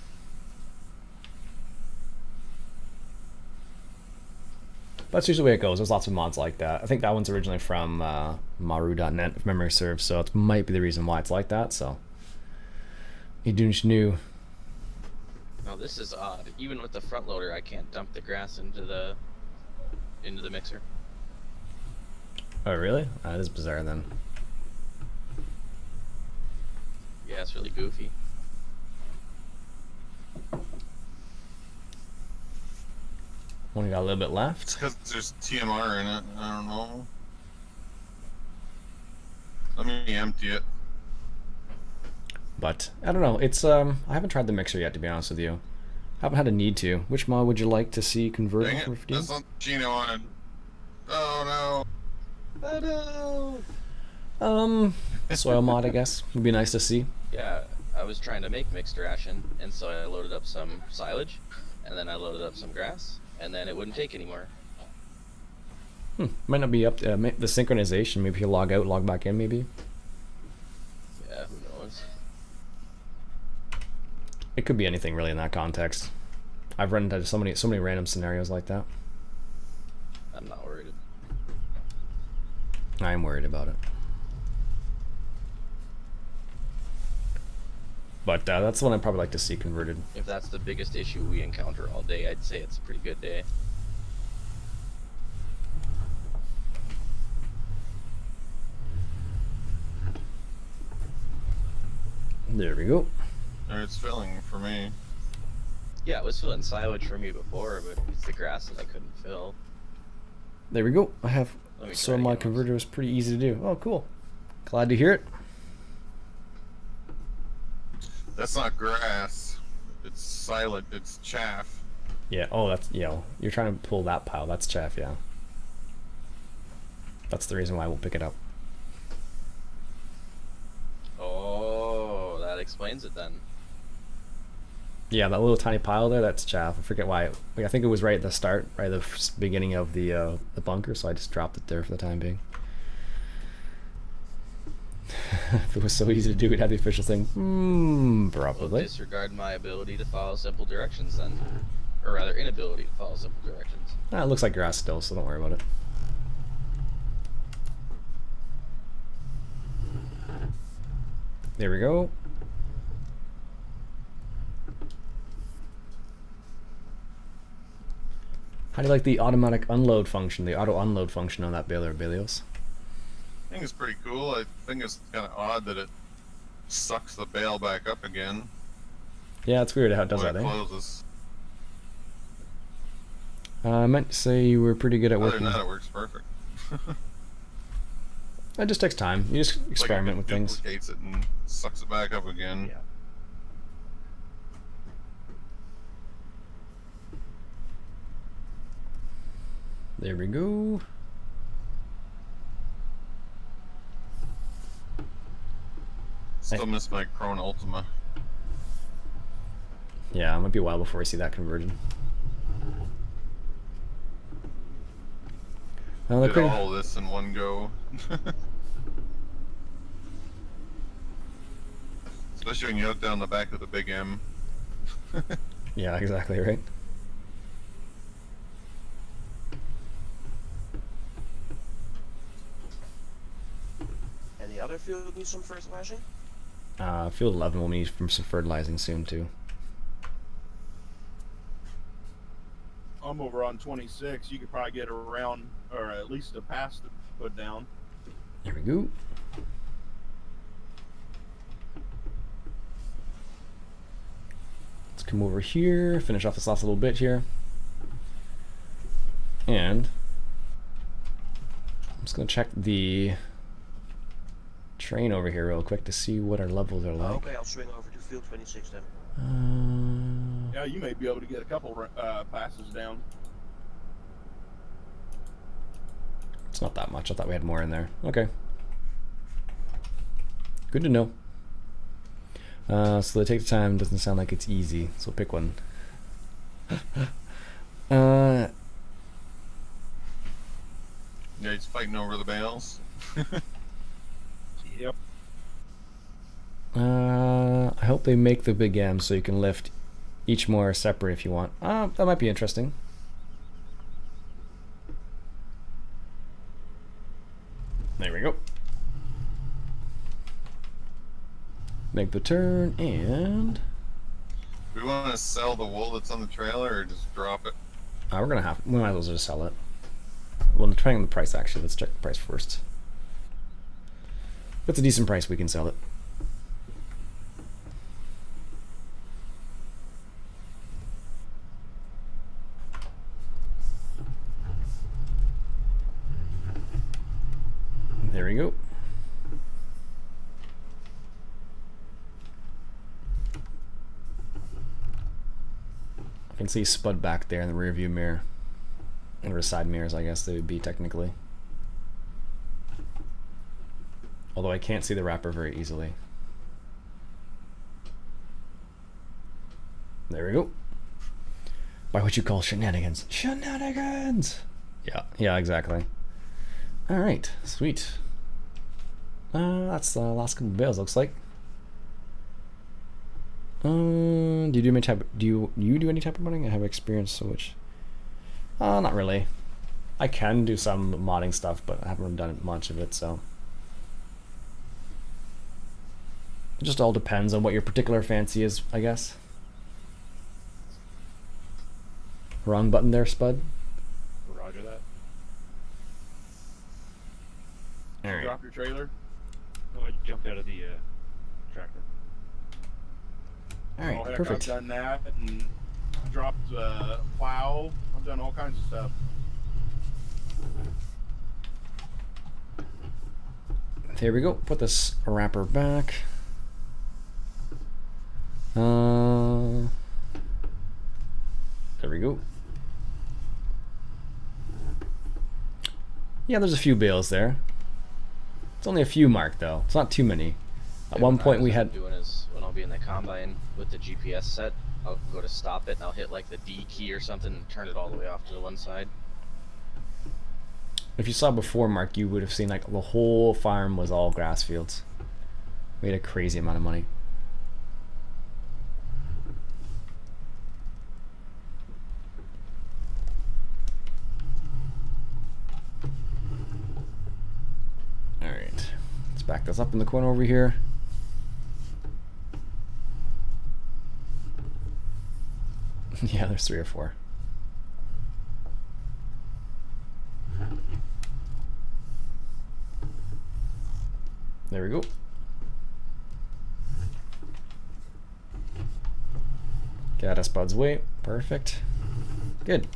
That's usually the way it goes. There's lots of mods like that. I think that one's originally from maru.net, if memory serves, so it might be the reason why it's like that. So. New. Now this is odd. Even with the front loader, I can't dump the grass into the mixer. Oh really? That is bizarre then. Yeah, it's really goofy. Only got a little bit It's left. because there's TMR in it. I don't know. Let me empty it. But I don't know. It's I haven't tried the mixer yet, to be honest with you. Haven't had a need to. Which mod would you like to see converted? Dang it. That's not the machine I wanted. Oh no. Oh no! Soil mod, I guess, would be nice to see. Yeah, I was trying to make mixed ration, and so I loaded up some silage, and then I loaded up some grass, and then it wouldn't take anymore. Might not be up to, the synchronization. Maybe if you log out, log back in, maybe. Yeah, who knows? It could be anything really in that context. I've run into so many random scenarios like that. I'm not worried. I'm worried about it. But that's the one I'd probably like to see converted. If that's the biggest issue we encounter all day, I'd say it's a pretty good day. There we go. It's filling for me. Yeah, it was filling silage for me before, but it's the grass that I couldn't fill. There we go. I have Let me so try my again. converter was pretty easy to do. Oh, cool. Glad to hear it. That's not grass. It's silage. It's chaff. Yeah. Oh, that's you're trying to pull that pile. That's chaff. Yeah. That's the reason why I won't pick it up. Oh, that explains it then. Yeah, that little tiny pile there. That's chaff. I forget why. I think it was right at the start, right at the beginning of the bunker. So I just dropped it there for the time being. If it was so easy to do, we'd have the official thing. Well, Probably. disregard my ability to follow simple directions then. Or rather, inability to follow simple directions. It looks like grass still, so don't worry about it. There we go. How do you like the automatic unload function, the auto unload function on that baler, Balios? I think it's pretty cool. I think it's kind of odd that it sucks the bale back up again Yeah, it's weird how it does when that, it eh? closes. I meant to say you were pretty good at Other working. than that, it works perfect. It just takes time. You just experiment with things. Duplicates it and sucks it back up again. Yeah. There we go. Still miss my Krone Ultima. Yeah, it might be a while before we see that conversion. Well, Did all this in one go. Especially when you look down the back of the big M. Yeah, exactly, right? Any other field need some fertilizing? Field 11 will need some fertilizing soon, too. I'm over on 26. You could probably get around, or at least a pass to put down. There we go. Let's come over here, finish off this last little bit here. And I'm just going to check the train over here real quick to see what our levels are like. Okay, I'll swing over to field 26 then. Yeah, you may be able to get a couple passes down. It's not that much. I thought we had more in there. Okay. Good to know. So they take the time. Doesn't sound like it's easy. So pick one. Yeah, he's fighting over the bales. Yep. I hope they make the big M so you can lift each more separate if you want. That might be interesting. There we go. Make the turn and Do we want to sell the wool that's on the trailer or just drop it? we might as well just sell it. Well, depending on the price, actually. Let's check the price first. If it's a decent price, we can sell it. There we go. I can see Spud back there in the rear view mirror. Or side mirrors, I guess they would be technically. Although I can't see the wrapper very easily. There we go. By what you call shenanigans. Shenanigans! Yeah, exactly. Alright, sweet. That's the last couple of bales, looks like. Do you do any type? Do you do any type of modding? I have experience so much. Not really. I can do some modding stuff, but I haven't done much of it, so. It just all depends on what your particular fancy is, I guess. Wrong button there, Spud. Roger that. Alright. Drop your trailer. Oh, I jumped out of the tractor. Alright, Oh, heck, perfect. I've done that and dropped plow. I've done all kinds of stuff. There we go. Put this wrapper back. There we go. Yeah, there's a few bales there. It's only a few marked though. It's not too many. At one point we had. Doing is when I'll be in the combine with the GPS set, I'll go to stop it and I'll hit like the D key or something and turn it all the way off to the one side. If you saw before, Mark, you would have seen like the whole farm was all grass fields. We had a crazy amount of money. Alright. Let's back this up in the corner over here. Yeah, there's 3 or 4. There we go. Got us Bud's weight. Perfect. Good.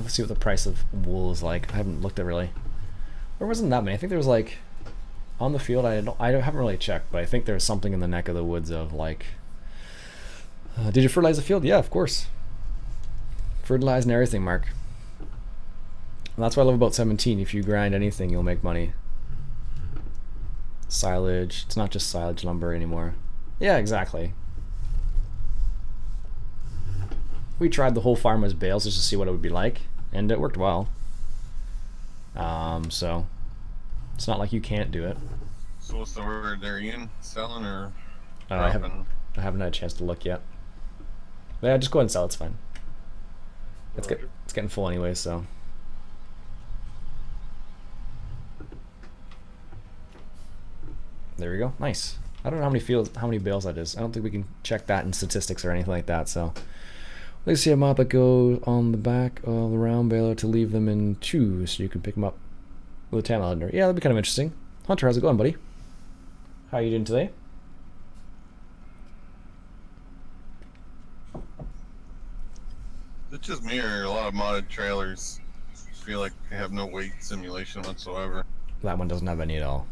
Let's see what the price of wool is like. I haven't looked at really. There wasn't that many. I think there was like on the field. I haven't really checked, but I think there's something in the neck of the woods of like. Did you fertilize the field? Yeah, of course. Fertilize and everything, Mark. And that's what I love about 17. If you grind anything, you'll make money. Silage. It's not just silage lumber anymore. Yeah, exactly. We tried the whole farm as bales just to see what it would be like, and it worked well. So it's not like you can't do it. So what's the word there, Ian? Selling or I haven't had a chance to look yet. But yeah, just go ahead and sell. It's fine. It's getting full anyway, so. There we go. Nice. I don't know how many bales that is. I don't think we can check that in statistics or anything like that. So let's see a mop that goes on the back of the round baler to leave them in two, so you can pick them up with a tandem under. Yeah, that'd be kind of interesting. Hunter, how's it going, buddy? How are you doing today? It's just me or a lot of modded trailers feel like they have no weight simulation whatsoever. That one doesn't have any at all.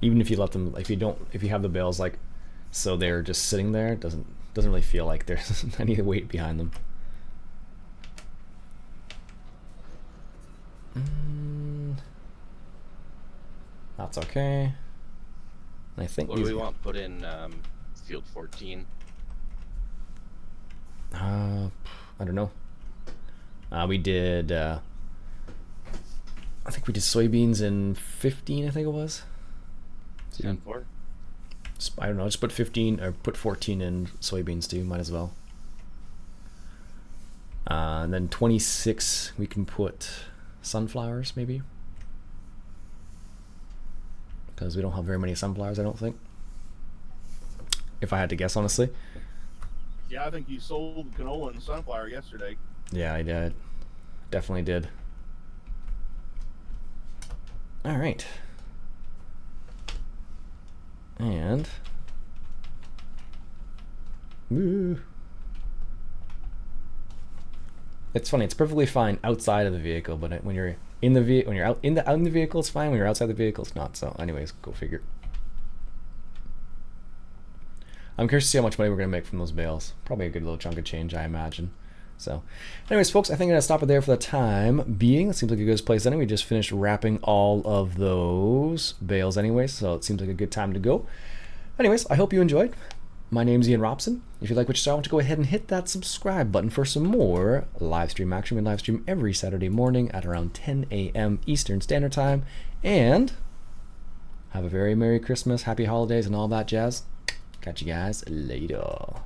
Even if you let them, if you have the bales like, so they're just sitting there, it doesn't really feel like there's any weight behind them. That's okay. I think. What do we want put in field 14? I don't know. We did. I think we did soybeans in 15. I think it was. 10-4? I don't know. Just put 15 or put 14 in soybeans too. Might as well. And then 26 we can put sunflowers maybe, because we don't have very many sunflowers. I don't think. If I had to guess, honestly. Yeah, I think you sold canola and sunflower yesterday. Yeah, I did. Definitely did. All right. And woo. It's funny. It's perfectly fine outside of the vehicle, but when you're in the when you're out in the vehicle, it's fine. When you're outside the vehicle, it's not. So, anyways, go figure. I'm curious to see how much money we're gonna make from those bales. Probably a good little chunk of change, I imagine. So, anyways, folks, I think I'm gonna stop it there for the time being. It seems like a good place. Anyway, we just finished wrapping all of those bales anyway, so it seems like a good time to go. Anyways, I hope you enjoyed. My name's Iain Robson. If you like what you saw, I want to go ahead and hit that subscribe button for some more live stream action. We live stream every Saturday morning at around 10 a.m. Eastern Standard Time. And have a very Merry Christmas, Happy Holidays, and all that jazz. Catch you guys later.